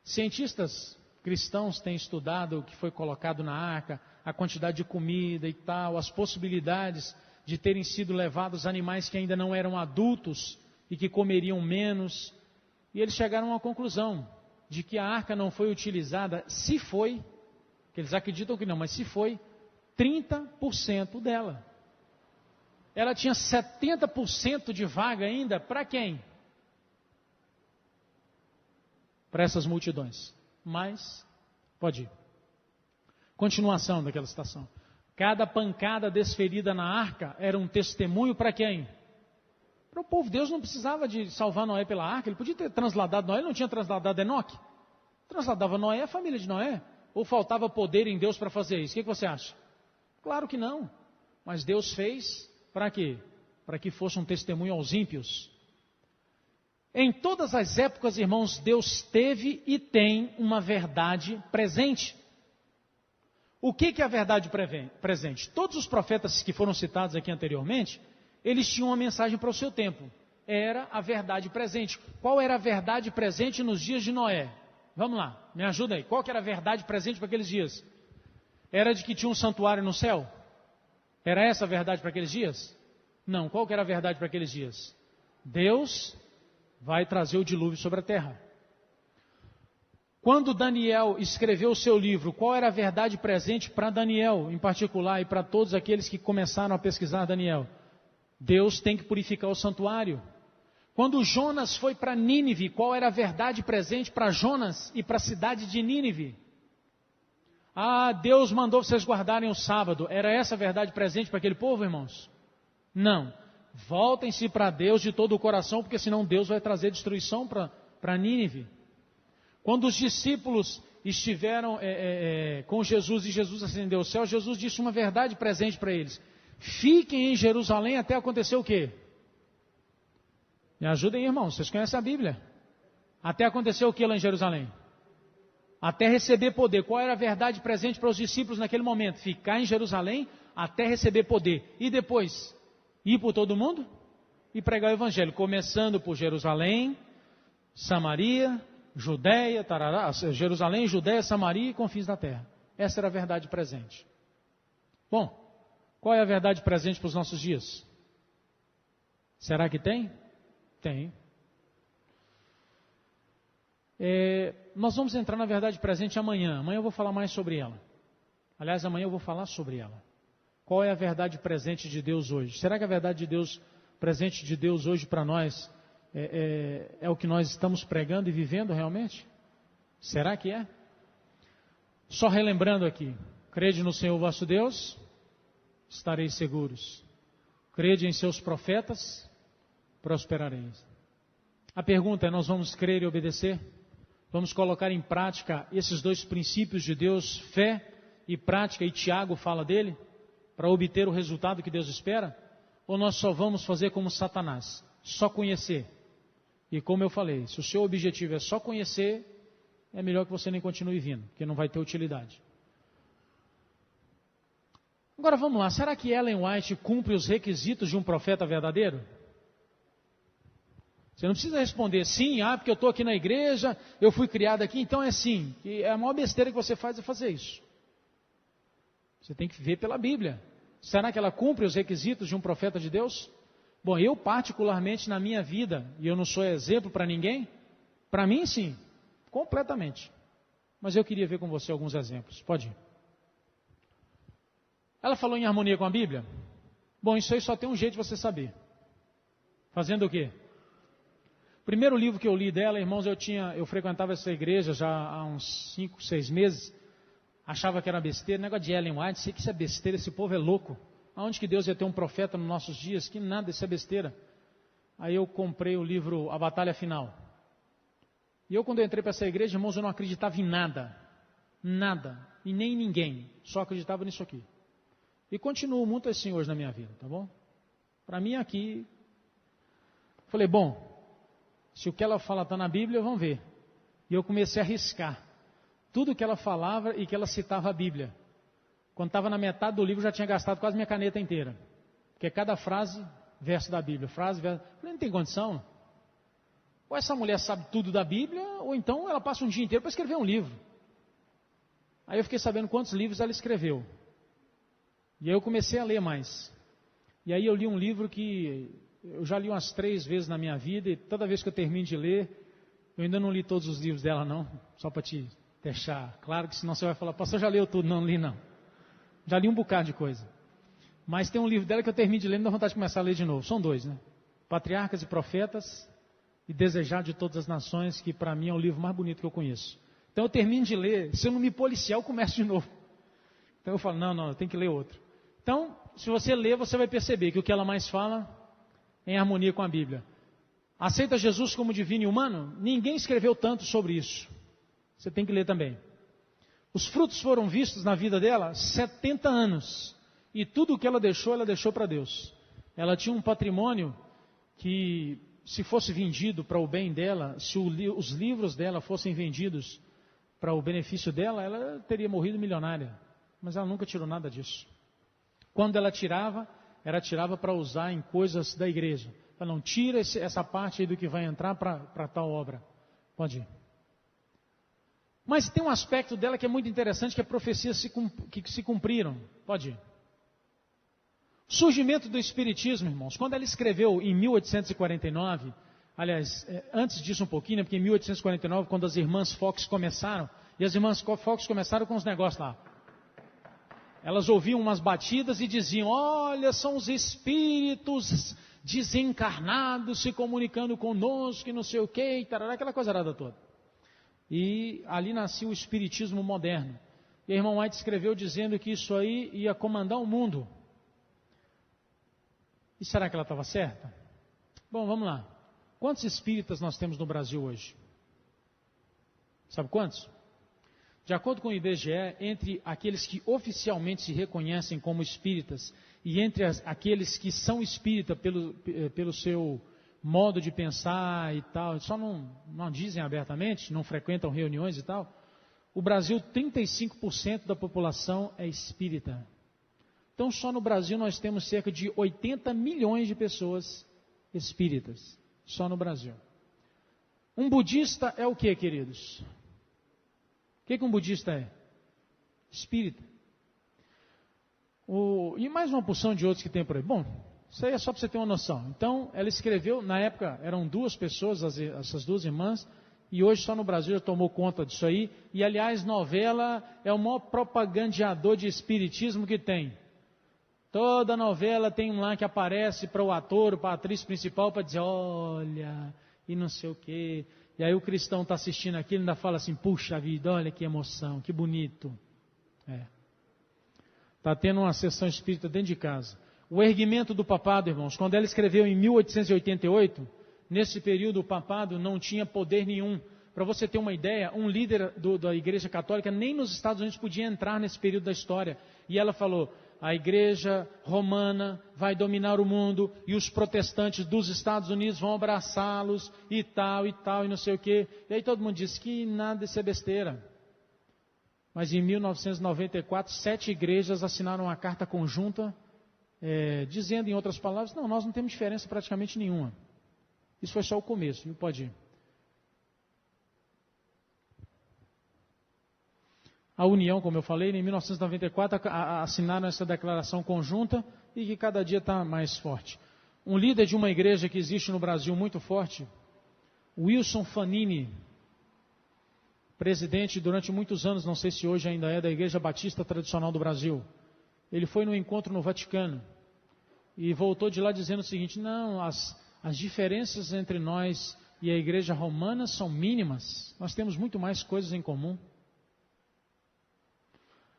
Cientistas cristãos têm estudado o que foi colocado na arca, a quantidade de comida e tal, as possibilidades de terem sido levados animais que ainda não eram adultos e que comeriam menos. E eles chegaram a uma conclusão de que a arca não foi utilizada, se foi, que eles acreditam que não, mas se foi, 30% dela. Ela tinha 70% de vaga ainda, para quem? Para essas multidões. Mas, pode ir. Continuação daquela citação. Cada pancada desferida na arca era um testemunho para quem? Para o povo. Deus não precisava de salvar Noé pela arca. Ele podia ter transladado Noé. Ele não tinha transladado Enoque. Transladava Noé, a família de Noé. Ou faltava poder em Deus para fazer isso? O que você acha? Claro que não. Mas Deus fez para quê? Para que fosse um testemunho aos ímpios. Em todas as épocas, irmãos, Deus teve e tem uma verdade presente. O que é a verdade presente? Todos os profetas que foram citados aqui anteriormente, eles tinham uma mensagem para o seu tempo. Era a verdade presente. Qual era a verdade presente nos dias de Noé? Vamos lá, me ajuda aí. Qual que era a verdade presente para aqueles dias? Era de que tinha um santuário no céu? Era essa a verdade para aqueles dias? Não. Qual que era a verdade para aqueles dias? Deus vai trazer o dilúvio sobre a terra. Quando Daniel escreveu o seu livro, qual era a verdade presente para Daniel em particular e para todos aqueles que começaram a pesquisar Daniel? Deus tem que purificar o santuário. Quando Jonas foi para Nínive, qual era a verdade presente para Jonas e para a cidade de Nínive? Ah, Deus mandou vocês guardarem o sábado. Era essa a verdade presente para aquele povo, irmãos? Não. Voltem-se para Deus de todo o coração, porque senão Deus vai trazer destruição para Nínive. Quando os discípulos estiveram com Jesus e Jesus ascendeu ao céu, Jesus disse uma verdade presente para eles. Fiquem em Jerusalém até acontecer o quê? Me ajudem, irmãos, vocês conhecem a Bíblia. Até acontecer o que lá em Jerusalém? Até receber poder. Qual era a verdade presente para os discípulos naquele momento? Ficar em Jerusalém até receber poder. E depois? Ir por todo mundo e pregar o Evangelho. Começando por Jerusalém, Samaria, Judéia, tarará, Jerusalém, Judéia, Samaria e confins da terra. Essa era a verdade presente. Bom, qual é a verdade presente para os nossos dias? Será que tem? Tem. Nós vamos entrar na verdade presente amanhã. Amanhã eu vou falar mais sobre ela. Aliás, amanhã eu vou falar sobre ela. Qual é a verdade presente de Deus hoje? Será que a verdade de Deus, presente de Deus hoje para nós, é o que nós estamos pregando e vivendo realmente? Será que é? Só relembrando aqui, crede no Senhor vosso Deus, estareis seguros. Crede em seus profetas, prosperareis. A pergunta é, nós vamos crer e obedecer? Vamos colocar em prática esses dois princípios de Deus, fé e prática, e Tiago fala dele, para obter o resultado que Deus espera? Ou nós só vamos fazer como Satanás, só conhecer? E como eu falei, se o seu objetivo é só conhecer, é melhor que você nem continue vindo, porque não vai ter utilidade. Agora vamos lá, será que Ellen White cumpre os requisitos de um profeta verdadeiro? Você não precisa responder sim, porque eu estou aqui na igreja, eu fui criado aqui, então é sim. E a maior besteira que você faz é fazer isso. Você tem que ver pela Bíblia. Será que ela cumpre os requisitos de um profeta de Deus? Bom, eu particularmente na minha vida, e eu não sou exemplo para ninguém, para mim sim, completamente. Mas eu queria ver com você alguns exemplos. Pode ir. Ela falou em harmonia com a Bíblia? Bom, isso aí só tem um jeito de você saber. Fazendo o quê? O primeiro livro que eu li dela, irmãos, eu frequentava essa igreja já há uns 5, 6 meses, achava que era besteira, negócio de Ellen White, sei que isso é besteira, esse povo é louco. Aonde que Deus ia ter um profeta nos nossos dias? Que nada, isso é besteira. Aí eu comprei o livro A Batalha Final. E eu quando eu entrei para essa igreja, irmãos, eu não acreditava em nada, e nem em ninguém, só acreditava nisso aqui. E continuo muito assim hoje na minha vida, tá bom? Para mim aqui, falei, bom, se o que ela fala está na Bíblia, vamos ver. E eu comecei a riscar tudo que ela falava e que ela citava a Bíblia. Quando estava na metade do livro, já tinha gastado quase minha caneta inteira. Porque cada frase, verso da Bíblia, frase, verso. Eu falei, não tem condição. Ou essa mulher sabe tudo da Bíblia, ou então ela passa um dia inteiro para escrever um livro. Aí eu fiquei sabendo quantos livros ela escreveu. E aí eu comecei a ler mais. E aí eu li um livro que eu já li umas 3 vezes na minha vida, e toda vez que eu termino de ler, eu ainda não li todos os livros dela não, só para te deixar claro, que senão você vai falar, pastor, já leu tudo? Não li não. Já li um bocado de coisa. Mas tem um livro dela que eu termino de ler e me dá vontade de começar a ler de novo. São 2, né? Patriarcas e Profetas e Desejar de Todas as Nações, que para mim é o livro mais bonito que eu conheço. Então eu termino de ler, se eu não me policiar, eu começo de novo. Então eu falo, não, eu tenho que ler outro. Então, se você ler, você vai perceber que o que ela mais fala é em harmonia com a Bíblia. Aceita Jesus como divino e humano? Ninguém escreveu tanto sobre isso. Você tem que ler também. Os frutos foram vistos na vida dela 70 anos. E tudo o que ela deixou para Deus. Ela tinha um patrimônio que, se fosse vendido para o bem dela, se os livros dela fossem vendidos para o benefício dela, ela teria morrido milionária. Mas ela nunca tirou nada disso. Quando ela tirava para usar em coisas da igreja. Ela não tira essa parte aí do que vai entrar para tal obra. Pode ir. Mas tem um aspecto dela que é muito interessante, que é profecias que se cumpriram. Pode ir. Surgimento do Espiritismo, irmãos. Quando ela escreveu em 1849, aliás, antes disso um pouquinho, né, porque em 1849, quando as irmãs Fox começaram, e as irmãs Fox começaram com os negócios lá. Elas ouviam umas batidas e diziam, olha, são os espíritos desencarnados se comunicando conosco e não sei o que, e tarará, aquela coisa arada toda. E ali nasceu o espiritismo moderno. E a irmã White escreveu dizendo que isso aí ia comandar o mundo. E será que ela estava certa? Bom, vamos lá. Quantos espíritas nós temos no Brasil hoje? Sabe quantos? De acordo com o IBGE, entre aqueles que oficialmente se reconhecem como espíritas e entre aqueles que são espírita pelo seu modo de pensar e tal, só não dizem abertamente, não frequentam reuniões e tal, o Brasil, 35% da população é espírita. Então só no Brasil nós temos cerca de 80 milhões de pessoas espíritas, só no Brasil. Um budista é o que, queridos? O que um budista é? Espírita. E mais uma porção de outros que tem por aí. Bom, isso aí é só para você ter uma noção. Então, ela escreveu, na época eram 2 pessoas, essas 2 irmãs, E hoje só no Brasil já tomou conta disso aí. E aliás, novela é o maior propagandeador de espiritismo que tem. Toda novela tem um lá que aparece para o ator, para a atriz principal, para dizer, olha, e não sei o quê. E aí o cristão está assistindo aquilo e ainda fala assim, puxa vida, olha que emoção, que bonito. Está tendo uma sessão espírita dentro de casa. O erguimento do papado, irmãos, quando ela escreveu em 1888, nesse período o papado não tinha poder nenhum. Para você ter uma ideia, um líder da Igreja Católica nem nos Estados Unidos podia entrar nesse período da história. E ela falou, a Igreja Romana vai dominar o mundo e os protestantes dos Estados Unidos vão abraçá-los e tal, e não sei o quê. E aí todo mundo disse que nada isso é besteira. Mas em 1994, 7 igrejas assinaram uma carta conjunta, dizendo em outras palavras, não, nós não temos diferença praticamente nenhuma. Isso foi só o começo, viu? Pode ir. A União, como eu falei, em 1994 assinaram essa declaração conjunta e que cada dia está mais forte. Um líder de uma igreja que existe no Brasil muito forte, Wilson Fanini, presidente durante muitos anos, não sei se hoje ainda é, da Igreja Batista Tradicional do Brasil. Ele foi num encontro no Vaticano e voltou de lá dizendo o seguinte, não, as diferenças entre nós e a Igreja Romana são mínimas, nós temos muito mais coisas em comum.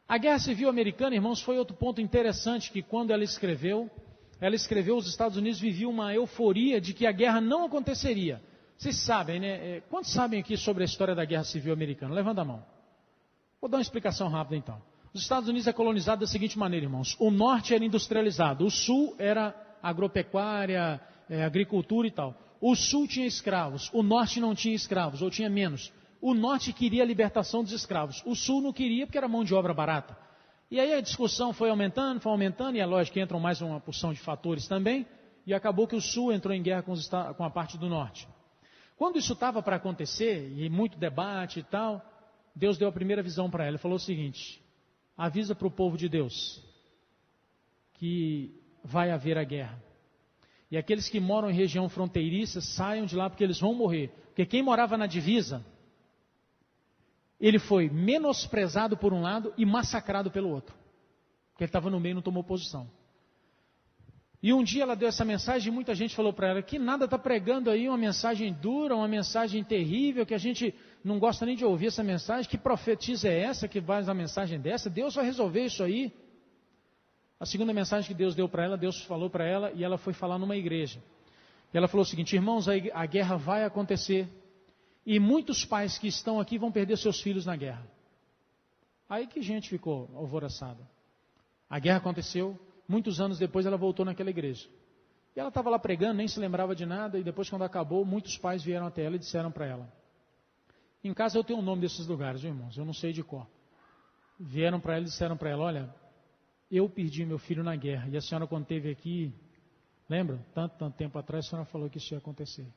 A Guerra Civil Americana, irmãos, foi outro ponto interessante que quando ela escreveu, os Estados Unidos viviam uma euforia de que a guerra não aconteceria. Vocês sabem, né? Quantos sabem aqui sobre a história da Guerra Civil Americana? Levanta a mão. Vou dar uma explicação rápida então. Os Estados Unidos é colonizado da seguinte maneira, irmãos. O norte era industrializado, o sul era agropecuária, agricultura e tal. O sul tinha escravos, o norte não tinha escravos, ou tinha menos. O norte queria a libertação dos escravos, o sul não queria porque era mão de obra barata. E aí a discussão foi aumentando, e é lógico que entram mais uma porção de fatores também, e acabou que o sul entrou em guerra com a parte do norte. Quando isso estava para acontecer, e muito debate e tal, Deus deu a primeira visão para ela. Ele falou o seguinte, avisa para o povo de Deus que vai haver a guerra. E aqueles que moram em região fronteiriça, saiam de lá porque eles vão morrer. Porque quem morava na divisa, ele foi menosprezado por um lado e massacrado pelo outro. Porque ele estava no meio e não tomou posição. E um dia ela deu essa mensagem e muita gente falou para ela que nada está pregando aí uma mensagem dura, uma mensagem terrível, que a gente não gosta nem de ouvir essa mensagem. Que profetisa é essa que faz uma mensagem dessa? Deus vai resolver isso aí. A segunda mensagem que Deus deu para ela, Deus falou para ela e ela foi falar numa igreja. E ela falou o seguinte, irmãos, a guerra vai acontecer e muitos pais que estão aqui vão perder seus filhos na guerra. Aí que gente ficou alvoroçada. A guerra aconteceu. Muitos anos depois ela voltou naquela igreja. E ela estava lá pregando, nem se lembrava de nada, e depois quando acabou, muitos pais vieram até ela e disseram para ela. Em casa eu tenho o nome desses lugares, viu, irmãos, eu não sei de cor. Vieram para ela e disseram para ela, olha, eu perdi meu filho na guerra, e a senhora quando esteve aqui, lembra? Tanto tempo atrás a senhora falou que isso ia acontecer.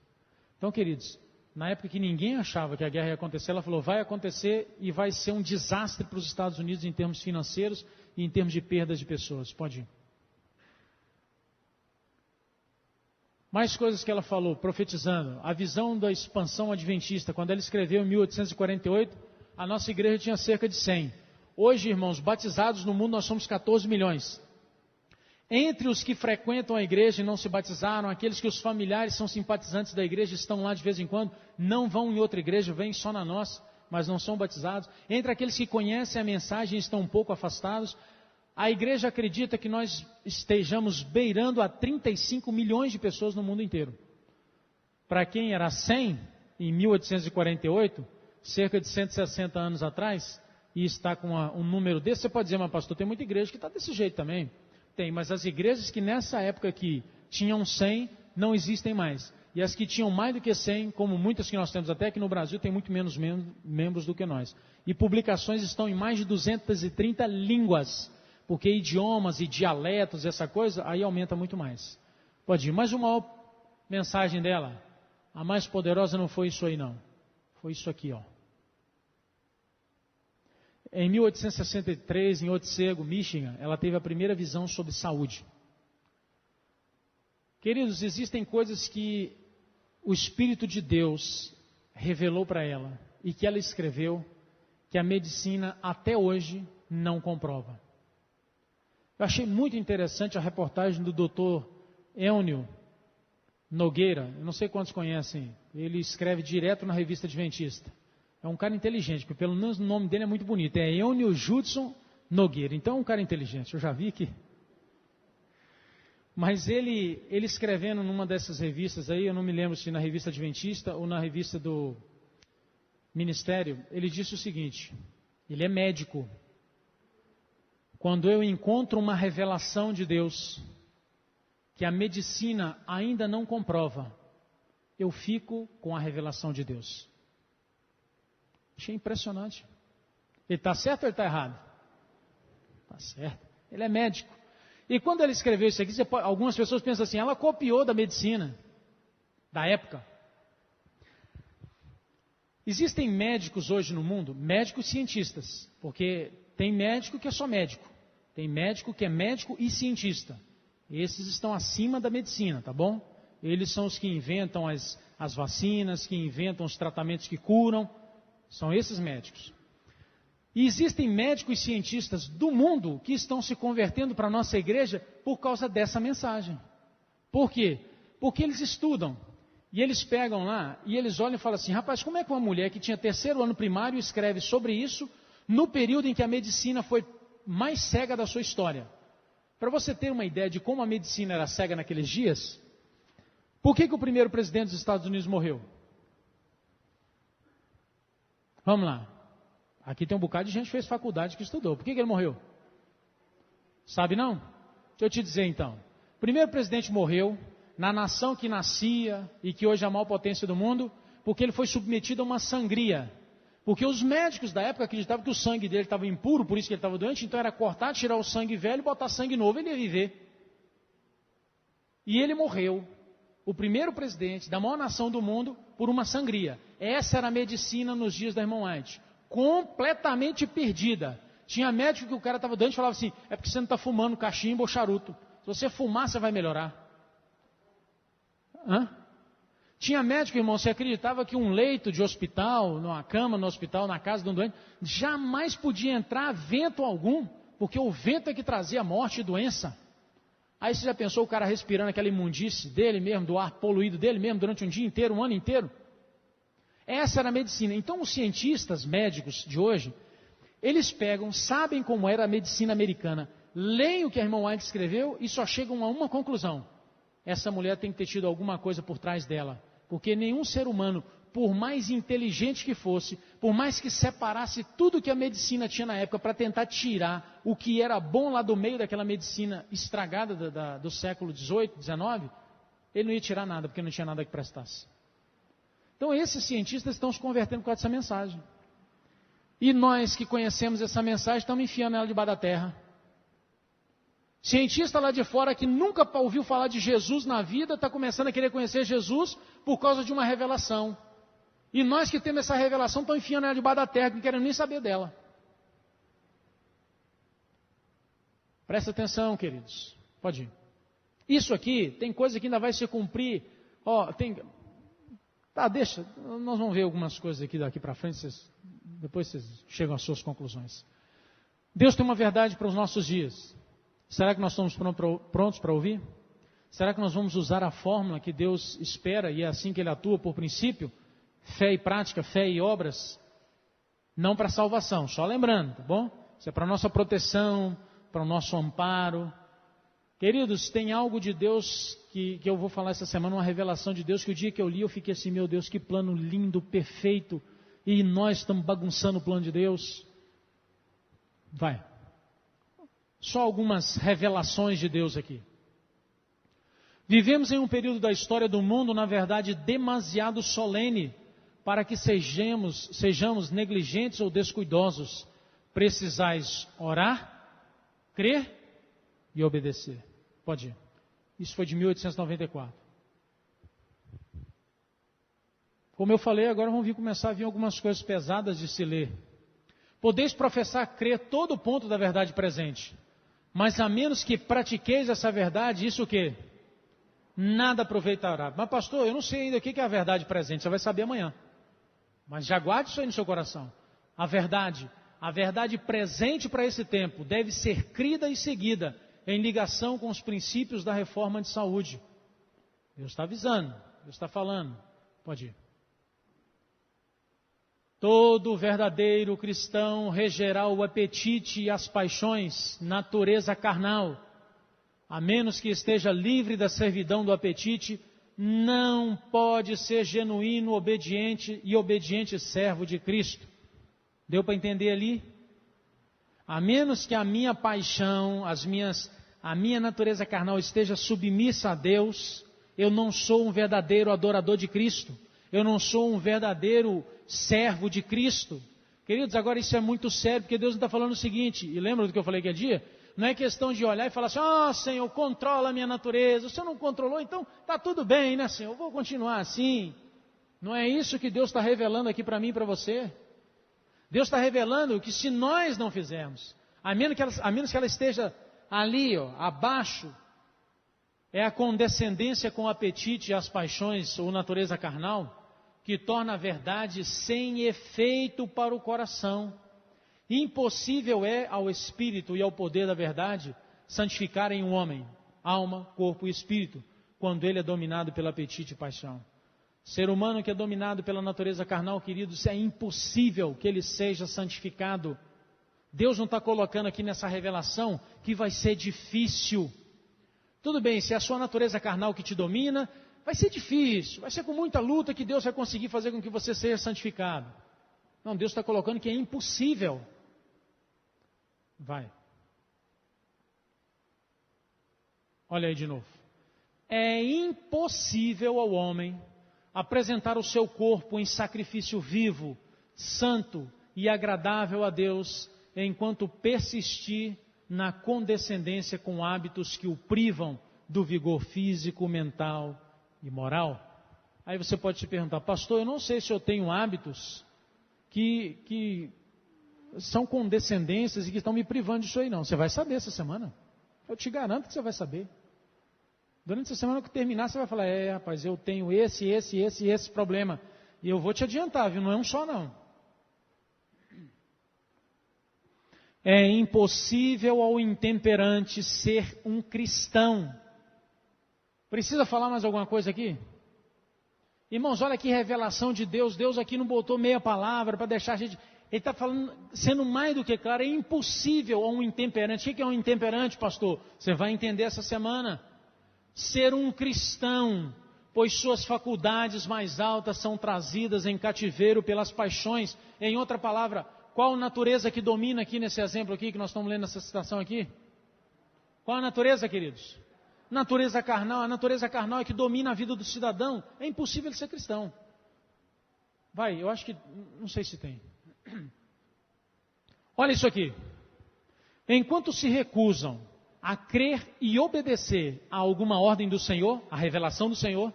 Então, queridos, na época que ninguém achava que a guerra ia acontecer, ela falou, vai acontecer e vai ser um desastre para os Estados Unidos em termos financeiros e em termos de perdas de pessoas. Pode ir. Mais coisas que ela falou, profetizando. A visão da expansão adventista. Quando ela escreveu em 1848, a nossa igreja tinha cerca de 100. Hoje, irmãos, batizados no mundo nós somos 14 milhões. Entre os que frequentam a igreja e não se batizaram, aqueles que os familiares são simpatizantes da igreja, estão lá de vez em quando, não vão em outra igreja, vêm só na nossa, mas não são batizados. Entre aqueles que conhecem a mensagem e estão um pouco afastados, a igreja acredita que nós estejamos beirando a 35 milhões de pessoas no mundo inteiro. Para quem era 100, em 1848, cerca de 160 anos atrás, e está com um número desse, você pode dizer, mas pastor, tem muita igreja que está desse jeito também. Tem, mas as igrejas que nessa época aqui tinham 100, não existem mais. E as que tinham mais do que 100, como muitas que nós temos até aqui no Brasil, tem muito menos membros do que nós. E publicações estão em mais de 230 línguas. Porque idiomas e dialetos, essa coisa, aí aumenta muito mais. Pode ir. Mas uma maior mensagem dela, a mais poderosa não foi isso aí não. Foi isso aqui, ó. Em 1863, em Otsego, Michigan, ela teve a primeira visão sobre saúde. Queridos, existem coisas que o Espírito de Deus revelou para ela e que ela escreveu que a medicina até hoje não comprova. Eu achei muito interessante a reportagem do Dr. Eunio Nogueira, eu não sei quantos conhecem, ele escreve direto na revista Adventista. É um cara inteligente, porque pelo menos o nome dele é muito bonito, é Eunio Judson Nogueira, então é um cara inteligente, eu já vi que... Mas ele escrevendo numa dessas revistas aí, eu não me lembro se na revista Adventista ou na revista do Ministério, ele disse o seguinte, ele é médico. Quando eu encontro uma revelação de Deus, que a medicina ainda não comprova, eu fico com a revelação de Deus. Achei impressionante. Ele está certo ou ele está errado? Está certo. Ele é médico. E quando ele escreveu isso aqui, algumas pessoas pensam assim, ela copiou da medicina, da época. Existem médicos hoje no mundo, médicos cientistas, porque tem médico que é só médico, tem médico que é médico e cientista. Esses estão acima da medicina, tá bom? Eles são os que inventam as vacinas, que inventam os tratamentos que curam, são esses médicos. E existem médicos e cientistas do mundo que estão se convertendo para a nossa igreja por causa dessa mensagem. Por quê? Porque eles estudam. E eles pegam lá e eles olham e falam assim, rapaz, como é que uma mulher que tinha 3º ano primário escreve sobre isso no período em que a medicina foi mais cega da sua história? Para você ter uma ideia de como a medicina era cega naqueles dias, por que o primeiro presidente dos Estados Unidos morreu? Vamos lá. Aqui tem um bocado de gente que fez faculdade que estudou. Por que ele morreu? Sabe não? Deixa eu te dizer então. O primeiro presidente morreu na nação que nascia e que hoje é a maior potência do mundo, porque ele foi submetido a uma sangria. Porque os médicos da época acreditavam que o sangue dele estava impuro, por isso que ele estava doente, então era cortar, tirar o sangue velho e botar sangue novo, ele ia viver. E ele morreu, o primeiro presidente da maior nação do mundo, por uma sangria. Essa era a medicina nos dias da irmã White. Completamente perdida. Tinha médico que o cara estava doente e falava assim, é porque você não está fumando cachimbo ou charuto. Se você fumar, você vai melhorar. Tinha médico, irmão, você acreditava que um leito de hospital, numa cama no hospital, na casa de um doente, jamais podia entrar vento algum, porque o vento é que trazia morte e doença. Aí você já pensou o cara respirando aquela imundície dele mesmo, do ar poluído dele mesmo, durante um dia inteiro, um ano inteiro? Essa era a medicina. Então os cientistas médicos de hoje, eles pegam, sabem como era a medicina americana, leem o que a irmã White escreveu e só chegam a uma conclusão. Essa mulher tem que ter tido alguma coisa por trás dela. Porque nenhum ser humano, por mais inteligente que fosse, por mais que separasse tudo que a medicina tinha na época para tentar tirar o que era bom lá do meio daquela medicina estragada do século XVIII, XIX, ele não ia tirar nada, porque não tinha nada que prestasse. Então esses cientistas estão se convertendo com essa mensagem. E nós que conhecemos essa mensagem estamos enfiando ela debaixo da terra. Cientista lá de fora que nunca ouviu falar de Jesus na vida, está começando a querer conhecer Jesus por causa de uma revelação. E nós que temos essa revelação estamos enfiando ela debaixo da terra, não queremos nem saber dela. Presta atenção, queridos. Pode ir. Isso aqui, tem coisa que ainda vai se cumprir. Deixa, nós vamos ver algumas coisas aqui daqui para frente, depois vocês chegam às suas conclusões. Deus tem uma verdade para os nossos dias. Será que nós estamos prontos para ouvir? Será que nós vamos usar a fórmula que Deus espera e é assim que Ele atua por princípio? Fé e prática, fé e obras? Não para salvação, só lembrando, tá bom? Isso é para a nossa proteção, para o nosso amparo. Queridos, tem algo de Deus que eu vou falar essa semana, uma revelação de Deus, que o dia que eu li eu fiquei assim, meu Deus, que plano lindo, perfeito, e nós estamos bagunçando o plano de Deus. Vai. Só algumas revelações de Deus aqui. Vivemos em um período da história do mundo, na verdade, demasiado solene para que sejamos negligentes ou descuidosos. Precisais orar, crer e obedecer. Pode ir. Isso foi de 1894. Como eu falei, agora vão começar a vir algumas coisas pesadas de se ler. Podeis professar crer todo o ponto da verdade presente, mas a menos que pratiqueis essa verdade, isso o quê? Nada aproveitará. Mas pastor, eu não sei ainda o que é a verdade presente, você vai saber amanhã. Mas já guarde isso aí no seu coração. A verdade presente para esse tempo deve ser crida e seguida em ligação com os princípios da reforma de saúde. Deus está avisando, Deus está falando. Pode ir. Todo verdadeiro cristão regerá o apetite e as paixões, natureza carnal. A menos que esteja livre da servidão do apetite, não pode ser genuíno, obediente servo de Cristo. Deu para entender ali? A menos que a minha paixão, a minha natureza carnal esteja submissa a Deus, eu não sou um verdadeiro adorador de Cristo. Eu não sou um verdadeiro servo de Cristo. Queridos, agora isso é muito sério, porque Deus está falando o seguinte, e lembra do que eu falei aquele dia? Não é questão de olhar e falar assim, Senhor, controla a minha natureza. O Senhor não controlou, então está tudo bem, né, Senhor? Eu vou continuar assim. Não é isso que Deus está revelando aqui para mim e para você. Deus está revelando que se nós não fizermos, a menos que ela esteja ali, abaixo, é a condescendência com o apetite e as paixões ou natureza carnal, que torna a verdade sem efeito para o coração. Impossível é ao Espírito e ao poder da verdade santificarem um homem, alma, corpo e espírito, quando ele é dominado pelo apetite e paixão. Ser humano que é dominado pela natureza carnal, queridos, é impossível que ele seja santificado. Deus não está colocando aqui nessa revelação que vai ser difícil. Tudo bem, se é a sua natureza carnal que te domina, vai ser difícil, vai ser com muita luta que Deus vai conseguir fazer com que você seja santificado. Não, Deus está colocando que é impossível. Vai. Olha aí de novo. É impossível ao homem apresentar o seu corpo em sacrifício vivo, santo e agradável a Deus, enquanto persistir na condescendência com hábitos que o privam do vigor físico, mental e moral. Aí você pode se perguntar, pastor, eu não sei se eu tenho hábitos que são condescendências e que estão me privando disso aí não. Você vai saber essa semana. Eu te garanto que você vai saber. Durante essa semana que terminar, você vai falar, rapaz, eu tenho esse problema. E eu vou te adiantar, viu? Não é um só não. É impossível ao intemperante ser um cristão. Precisa falar mais alguma coisa aqui? Irmãos, olha que revelação de Deus. Deus aqui não botou meia palavra para deixar a gente... Ele está falando, sendo mais do que claro, é impossível a um intemperante. O que é um intemperante, pastor? Você vai entender essa semana. Ser um cristão, pois suas faculdades mais altas são trazidas em cativeiro pelas paixões. Em outra palavra, qual natureza que domina aqui nesse exemplo aqui, que nós estamos lendo essa citação aqui? Qual a natureza, queridos? Natureza carnal. A natureza carnal é que domina a vida do cidadão. É impossível ele ser cristão. Vai, eu acho que, não sei se tem. Olha isso aqui. Enquanto se recusam a crer e obedecer a alguma ordem do Senhor, a revelação do Senhor,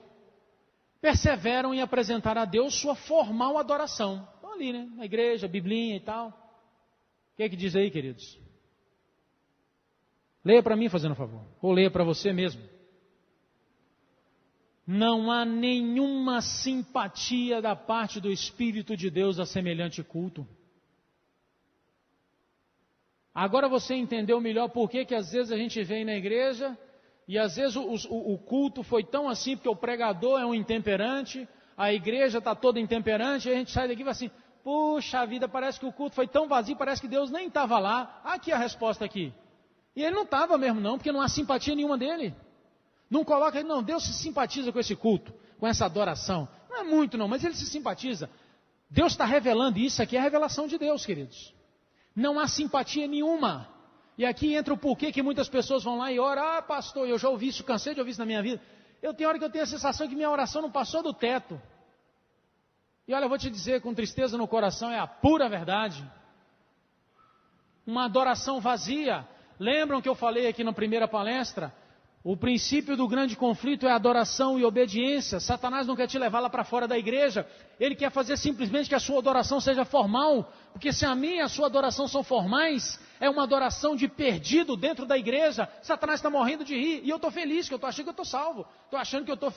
perseveram em apresentar a Deus sua formal adoração. Estão ali, né? Na igreja, biblinha e tal. O que é que diz aí, queridos? Leia para mim, fazendo um favor. Ou leia para você mesmo. Não há nenhuma simpatia da parte do Espírito de Deus a semelhante culto. Agora você entendeu melhor por que às vezes a gente vem na igreja e às vezes o culto foi tão assim porque o pregador é um intemperante, a igreja está toda intemperante, e a gente sai daqui e fala assim, puxa vida, parece que o culto foi tão vazio, parece que Deus nem estava lá. Aqui a resposta aqui. E ele não estava mesmo não, porque não há simpatia nenhuma dele. Não coloca, não, Deus se simpatiza com esse culto, com essa adoração. Não é muito não, mas ele se simpatiza. Deus está revelando, isso aqui é a revelação de Deus, queridos. Não há simpatia nenhuma. E aqui entra o porquê que muitas pessoas vão lá e oram, pastor, eu já ouvi isso, cansei de ouvir isso na minha vida. Eu tenho hora que eu tenho a sensação que minha oração não passou do teto. E olha, eu vou te dizer com tristeza no coração, é a pura verdade. Uma adoração vazia. Lembram que eu falei aqui na primeira palestra? O princípio do grande conflito é adoração e obediência. Satanás não quer te levar lá para fora da igreja. Ele quer fazer simplesmente que a sua adoração seja formal. Porque se a minha e a sua adoração são formais, é uma adoração de perdido dentro da igreja. Satanás está morrendo de rir. E eu estou feliz, que eu estou achando que eu estou salvo. Estou achando que eu estou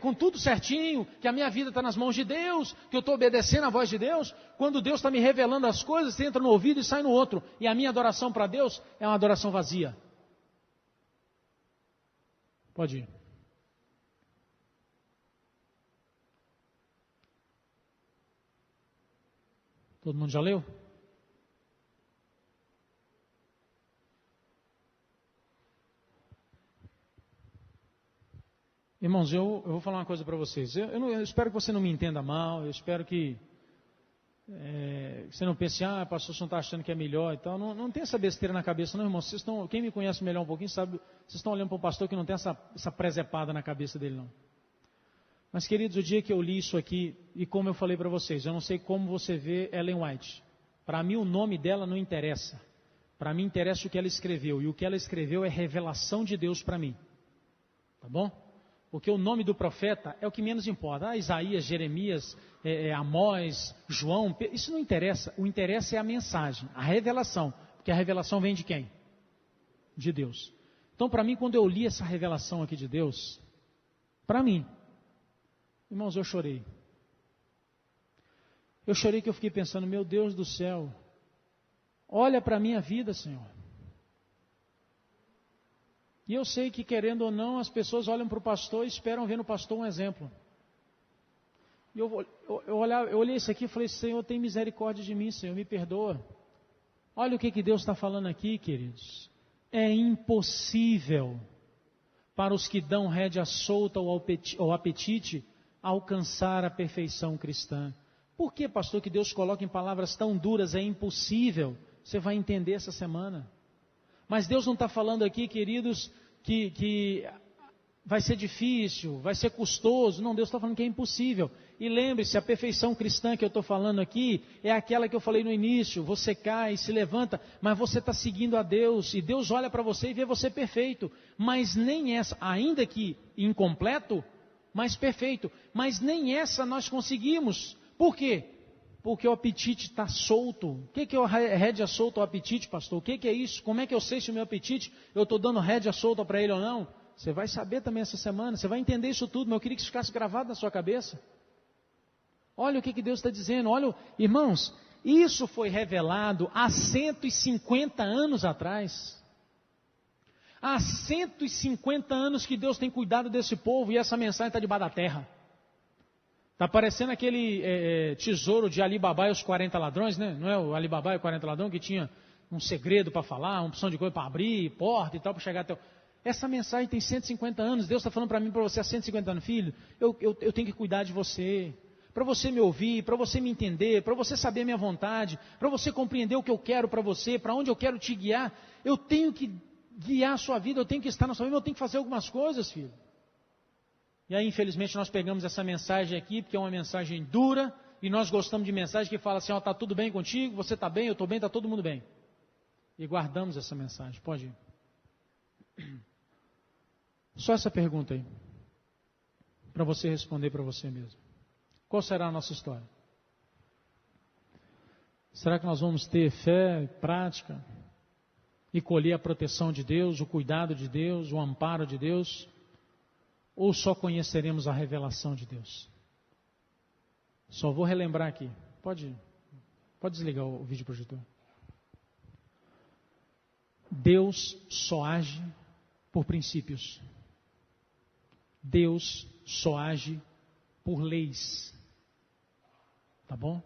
com tudo certinho, que a minha vida está nas mãos de Deus, que eu estou obedecendo a voz de Deus. Quando Deus está me revelando as coisas, você entra no ouvido e sai no outro. E a minha adoração para Deus é uma adoração vazia. Pode ir. Todo mundo já leu? Irmãos, eu vou falar uma coisa para vocês. Eu espero que você não me entenda mal. Eu espero que você não pense, pastor, você não está achando que é melhor e tal. Não tem essa besteira na cabeça, não, irmãos. Quem me conhece melhor um pouquinho sabe, vocês estão olhando para um pastor que não tem essa presepada na cabeça dele, não. Mas, queridos, o dia que eu li isso aqui, e como eu falei para vocês, eu não sei como você vê Ellen White. Para mim, o nome dela não interessa. Para mim, interessa o que ela escreveu. E o que ela escreveu é revelação de Deus para mim. Tá bom? Porque o nome do profeta é o que menos importa. Isaías, Jeremias, Amós, João, isso não interessa. O interessa é a mensagem, a revelação. Porque a revelação vem de quem? De Deus. Então, para mim, quando eu li essa revelação aqui de Deus, para mim, irmãos, eu chorei. Eu chorei que eu fiquei pensando, meu Deus do céu, olha para a minha vida, Senhor. E eu sei que, querendo ou não, as pessoas olham para o pastor e esperam ver no pastor um exemplo. E eu olhei isso aqui e falei, Senhor, tem misericórdia de mim, Senhor, me perdoa. Olha o que Deus está falando aqui, queridos. É impossível para os que dão rédea solta ao apetite alcançar a perfeição cristã. Por que, pastor, que Deus coloca em palavras tão duras? É impossível. Você vai entender essa semana. Mas Deus não está falando aqui, queridos, que vai ser difícil, vai ser custoso. Não, Deus está falando que é impossível. E lembre-se, a perfeição cristã que eu estou falando aqui é aquela que eu falei no início. Você cai, se levanta, mas você está seguindo a Deus. E Deus olha para você e vê você perfeito. Mas nem essa, ainda que incompleto, mas perfeito. Mas nem essa nós conseguimos. Por quê? Porque o apetite está solto. O que é rédea solta ao apetite, pastor? O que é isso? Como é que eu sei se o meu apetite, eu estou dando rédea solta para ele ou não? Você vai saber também essa semana, você vai entender isso tudo, mas eu queria que isso ficasse gravado na sua cabeça. Olha o que Deus está dizendo, olha, irmãos, isso foi revelado há 150 anos atrás. Há 150 anos que Deus tem cuidado desse povo e essa mensagem está debaixo da terra. Está parecendo aquele tesouro de Ali Babá e os 40 ladrões, né? Não é o Ali Babá e os 40 ladrões que tinha um segredo para falar, uma opção de coisa para abrir, porta e tal, para chegar até... Essa mensagem tem 150 anos, Deus está falando para mim, para você há 150 anos, filho, eu tenho que cuidar de você, para você me ouvir, para você me entender, para você saber a minha vontade, para você compreender o que eu quero para você, para onde eu quero te guiar, eu tenho que guiar a sua vida, eu tenho que estar na sua vida, eu tenho que fazer algumas coisas, filho. E aí, infelizmente, nós pegamos essa mensagem aqui, porque é uma mensagem dura, e nós gostamos de mensagem que fala assim, está tudo bem contigo, você está bem, eu estou bem, está todo mundo bem. E guardamos essa mensagem, pode ir. Só essa pergunta aí, para você responder para você mesmo. Qual será a nossa história? Será que nós vamos ter fé, prática, e colher a proteção de Deus, o cuidado de Deus, o amparo de Deus? Ou só conheceremos a revelação de Deus? Só vou relembrar aqui. Pode desligar o vídeo projetor. Deus só age por princípios. Deus só age por leis. Tá bom?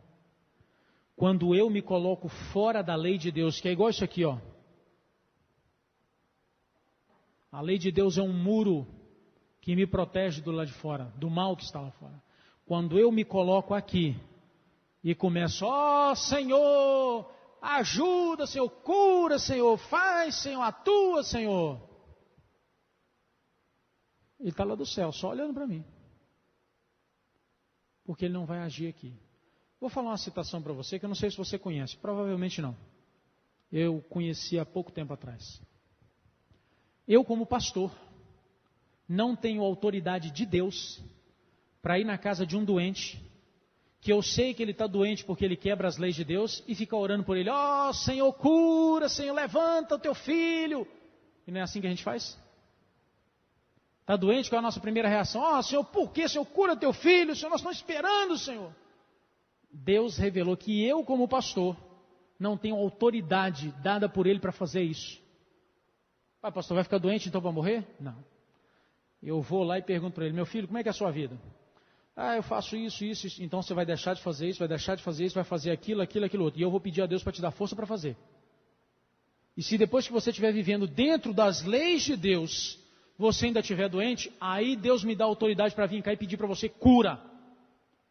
Quando eu me coloco fora da lei de Deus, que é igual isso aqui, ó. A lei de Deus é um muro que me protege do lado de fora, do mal que está lá fora. Quando eu me coloco aqui e começo, Senhor, ajuda, Senhor, cura, Senhor, faz, Senhor, atua, Senhor. Ele está lá do céu, só olhando para mim. Porque ele não vai agir aqui. Vou falar uma citação para você, que eu não sei se você conhece, provavelmente não. Eu conheci há pouco tempo atrás. Eu como pastor, não tenho autoridade de Deus para ir na casa de um doente, que eu sei que ele está doente porque ele quebra as leis de Deus, e ficar orando por ele, ó Senhor, cura, Senhor, levanta o teu filho. E não é assim que a gente faz? Está doente, qual é a nossa primeira reação? Ó Senhor, por que, Senhor, cura teu filho? Senhor, nós estamos esperando, Senhor. Deus revelou que eu, como pastor, não tenho autoridade dada por ele para fazer isso. Ah, pastor, vai ficar doente então para morrer? Não. Eu vou lá e pergunto para ele, meu filho, como é que é a sua vida? Ah, eu faço isso, isso, isso. Então você vai deixar de fazer isso, vai deixar de fazer isso, vai fazer aquilo, aquilo, aquilo outro. E eu vou pedir a Deus para te dar força para fazer. E se depois que você estiver vivendo dentro das leis de Deus, você ainda estiver doente, aí Deus me dá autoridade para vir cá e pedir para você cura.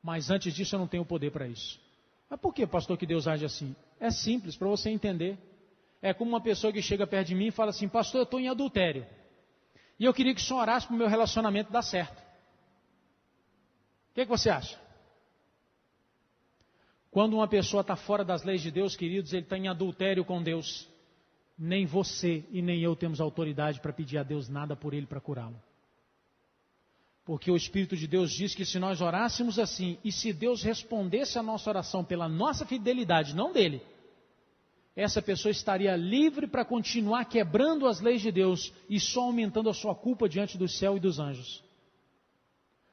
Mas antes disso eu não tenho poder para isso. Mas por que, pastor, que Deus age assim? É simples, para você entender. É como uma pessoa que chega perto de mim e fala assim, pastor, eu estou em adultério. E eu queria que o senhor orasse para o meu relacionamento dar certo. O que você acha? Quando uma pessoa está fora das leis de Deus, queridos, ele está em adultério com Deus. Nem você e nem eu temos autoridade para pedir a Deus nada por ele para curá-lo. Porque o Espírito de Deus diz que se nós orássemos assim, e se Deus respondesse a nossa oração pela nossa fidelidade, não dele, essa pessoa estaria livre para continuar quebrando as leis de Deus e só aumentando a sua culpa diante do céu e dos anjos.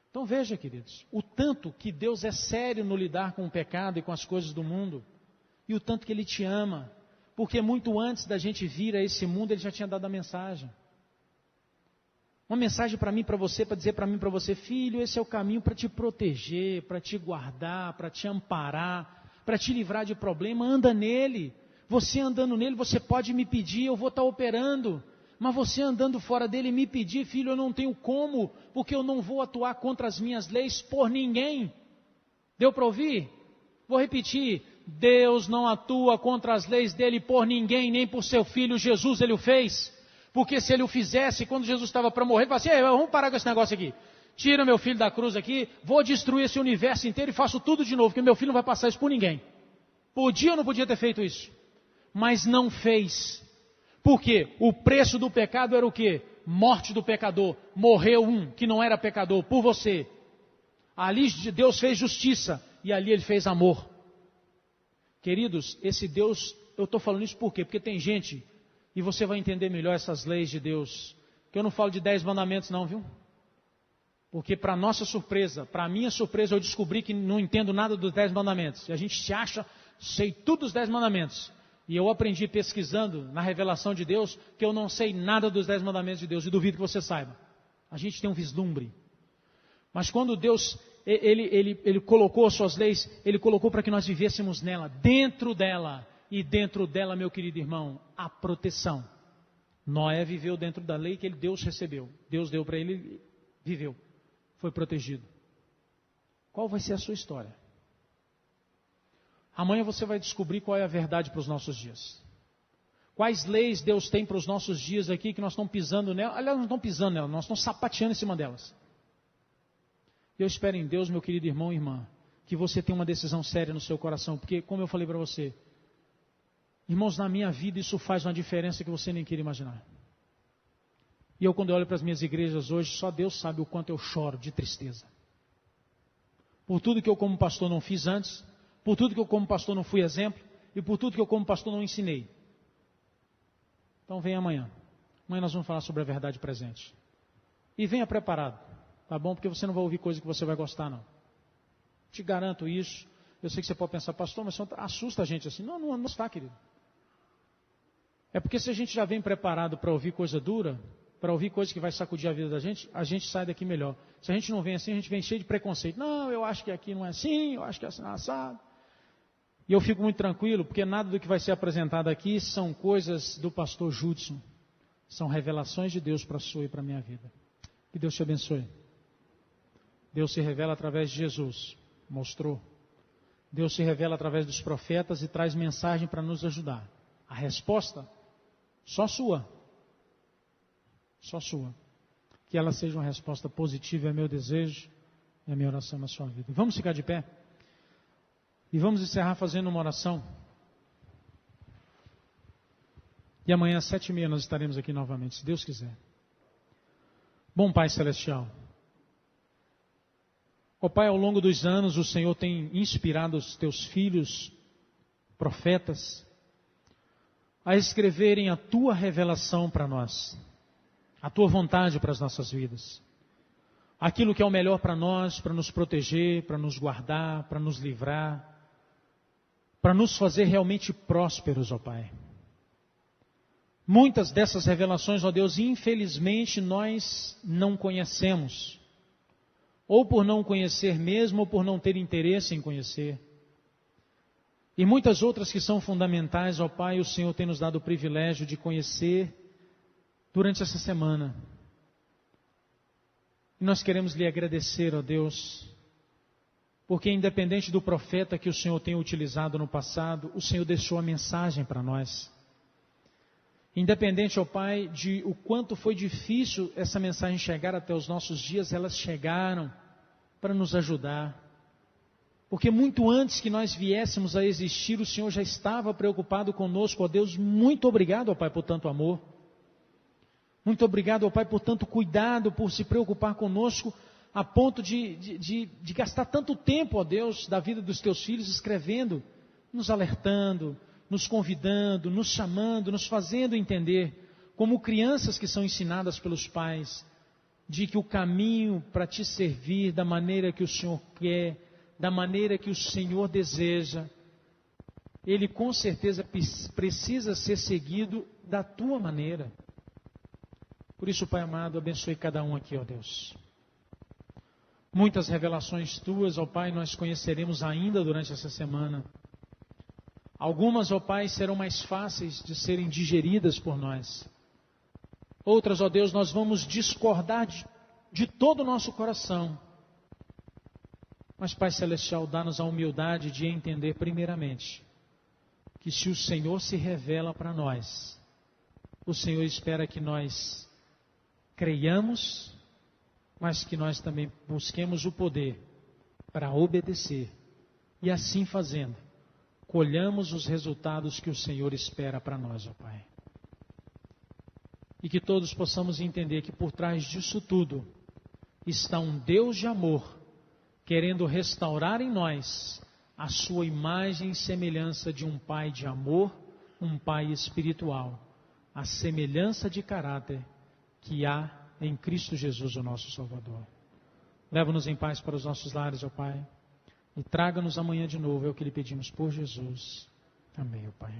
Então veja, queridos, o tanto que Deus é sério no lidar com o pecado e com as coisas do mundo, e o tanto que Ele te ama, porque muito antes da gente vir a esse mundo, Ele já tinha dado a mensagem. Uma mensagem para mim, para você, para dizer para mim, para você, filho, esse é o caminho para te proteger, para te guardar, para te amparar, para te livrar de problema, anda nele. Você andando nele, você pode me pedir, eu vou estar operando. Mas você andando fora dele me pedir, filho, eu não tenho como, porque eu não vou atuar contra as minhas leis por ninguém. Deu para ouvir? Vou repetir, Deus não atua contra as leis dele por ninguém, nem por seu filho Jesus ele o fez. Porque se ele o fizesse, quando Jesus estava para morrer, ele falava assim, vamos parar com esse negócio aqui. Tira meu filho da cruz aqui, vou destruir esse universo inteiro e faço tudo de novo, porque meu filho não vai passar isso por ninguém. Podia ou não podia ter feito isso? Mas não fez. Por quê? O preço do pecado era o quê? Morte do pecador. Morreu um que não era pecador, por você. Ali Deus fez justiça e ali Ele fez amor. Queridos, esse Deus, eu estou falando isso por quê? Porque tem gente, e você vai entender melhor essas leis de Deus, que eu não falo de 10 mandamentos não, viu? Porque para nossa surpresa, para minha surpresa, eu descobri que não entendo nada dos 10 mandamentos. E a gente se acha, sei tudo dos 10 mandamentos. E eu aprendi pesquisando na revelação de Deus que eu não sei nada dos 10 mandamentos de Deus e duvido que você saiba. A gente tem um vislumbre. Mas quando Deus, Ele colocou as suas leis, Ele colocou para que nós vivêssemos nela, dentro dela. E dentro dela, meu querido irmão, a proteção. Noé viveu dentro da lei que Deus recebeu. Deus deu para ele, viveu. Foi protegido. Qual vai ser a sua história? Amanhã você vai descobrir qual é a verdade para os nossos dias. Quais leis Deus tem para os nossos dias aqui que nós estamos pisando nela. Aliás, não estamos pisando nela, nós estamos sapateando em cima delas. Eu espero em Deus, meu querido irmão e irmã, que você tenha uma decisão séria no seu coração. Porque, como eu falei para você, irmãos, na minha vida isso faz uma diferença que você nem queira imaginar. E eu, quando eu olho para as minhas igrejas hoje, só Deus sabe o quanto eu choro de tristeza. Por tudo que eu como pastor não fiz antes, por tudo que eu como pastor não fui exemplo, e por tudo que eu como pastor não ensinei. Então venha amanhã. Amanhã nós vamos falar sobre a verdade presente. E venha preparado, tá bom? Porque você não vai ouvir coisa que você vai gostar, não. Te garanto isso. Eu sei que você pode pensar, pastor, mas você assusta a gente assim. Não está, querido. É porque se a gente já vem preparado para ouvir coisa dura, para ouvir coisa que vai sacudir a vida da gente, a gente sai daqui melhor. Se a gente não vem assim, a gente vem cheio de preconceito. Não, eu acho que aqui não é assim, eu acho que é assim, assado. E eu fico muito tranquilo, porque nada do que vai ser apresentado aqui são coisas do pastor Judson. São revelações de Deus para a sua e para a minha vida. Que Deus te abençoe. Deus se revela através de Jesus. Mostrou. Deus se revela através dos profetas e traz mensagem para nos ajudar. A resposta, só sua. Só sua. Que ela seja uma resposta positiva, é meu desejo, é a minha oração na sua vida. Vamos ficar de pé? E vamos encerrar fazendo uma oração. E amanhã às 7h30 nós estaremos aqui novamente, se Deus quiser. Bom Pai Celestial, ó Pai, ao longo dos anos o Senhor tem inspirado os teus filhos, profetas, a escreverem a tua revelação para nós, a tua vontade para as nossas vidas, aquilo que é o melhor para nós, para nos proteger, para nos guardar, para nos livrar, para nos fazer realmente prósperos, ó Pai. Muitas dessas revelações, ó Deus, infelizmente nós não conhecemos, ou por não conhecer mesmo, ou por não ter interesse em conhecer. E muitas outras que são fundamentais, ó Pai, o Senhor tem nos dado o privilégio de conhecer durante essa semana. E nós queremos lhe agradecer, ó Deus, porque independente do profeta que o Senhor tenha utilizado no passado, o Senhor deixou a mensagem para nós. Independente, ó Pai, de o quanto foi difícil essa mensagem chegar até os nossos dias, elas chegaram para nos ajudar. Porque muito antes que nós viéssemos a existir, o Senhor já estava preocupado conosco, ó Deus. Muito obrigado, ó Pai, por tanto amor. Muito obrigado, ó Pai, por tanto cuidado, por se preocupar conosco, a ponto de gastar tanto tempo, ó Deus, da vida dos teus filhos, escrevendo, nos alertando, nos convidando, nos chamando, nos fazendo entender, como crianças que são ensinadas pelos pais, de que o caminho para te servir da maneira que o Senhor quer, da maneira que o Senhor deseja, ele com certeza precisa ser seguido da tua maneira. Por isso, Pai amado, abençoe cada um aqui, ó Deus. Muitas revelações tuas, ó Pai, nós conheceremos ainda durante essa semana. Algumas, ó Pai, serão mais fáceis de serem digeridas por nós. Outras, ó Deus, nós vamos discordar de todo o nosso coração. Mas, Pai Celestial, dá-nos a humildade de entender primeiramente que se o Senhor se revela para nós, o Senhor espera que nós creiamos, mas que nós também busquemos o poder para obedecer. E assim fazendo, colhamos os resultados que o Senhor espera para nós, ó Pai. E que todos possamos entender que por trás disso tudo está um Deus de amor, querendo restaurar em nós a sua imagem e semelhança de um Pai de amor, um Pai espiritual, a semelhança de caráter que há em Cristo Jesus, o nosso Salvador. Leva-nos em paz para os nossos lares, ó Pai. E traga-nos amanhã de novo, é o que lhe pedimos por Jesus. Amém, ó Pai.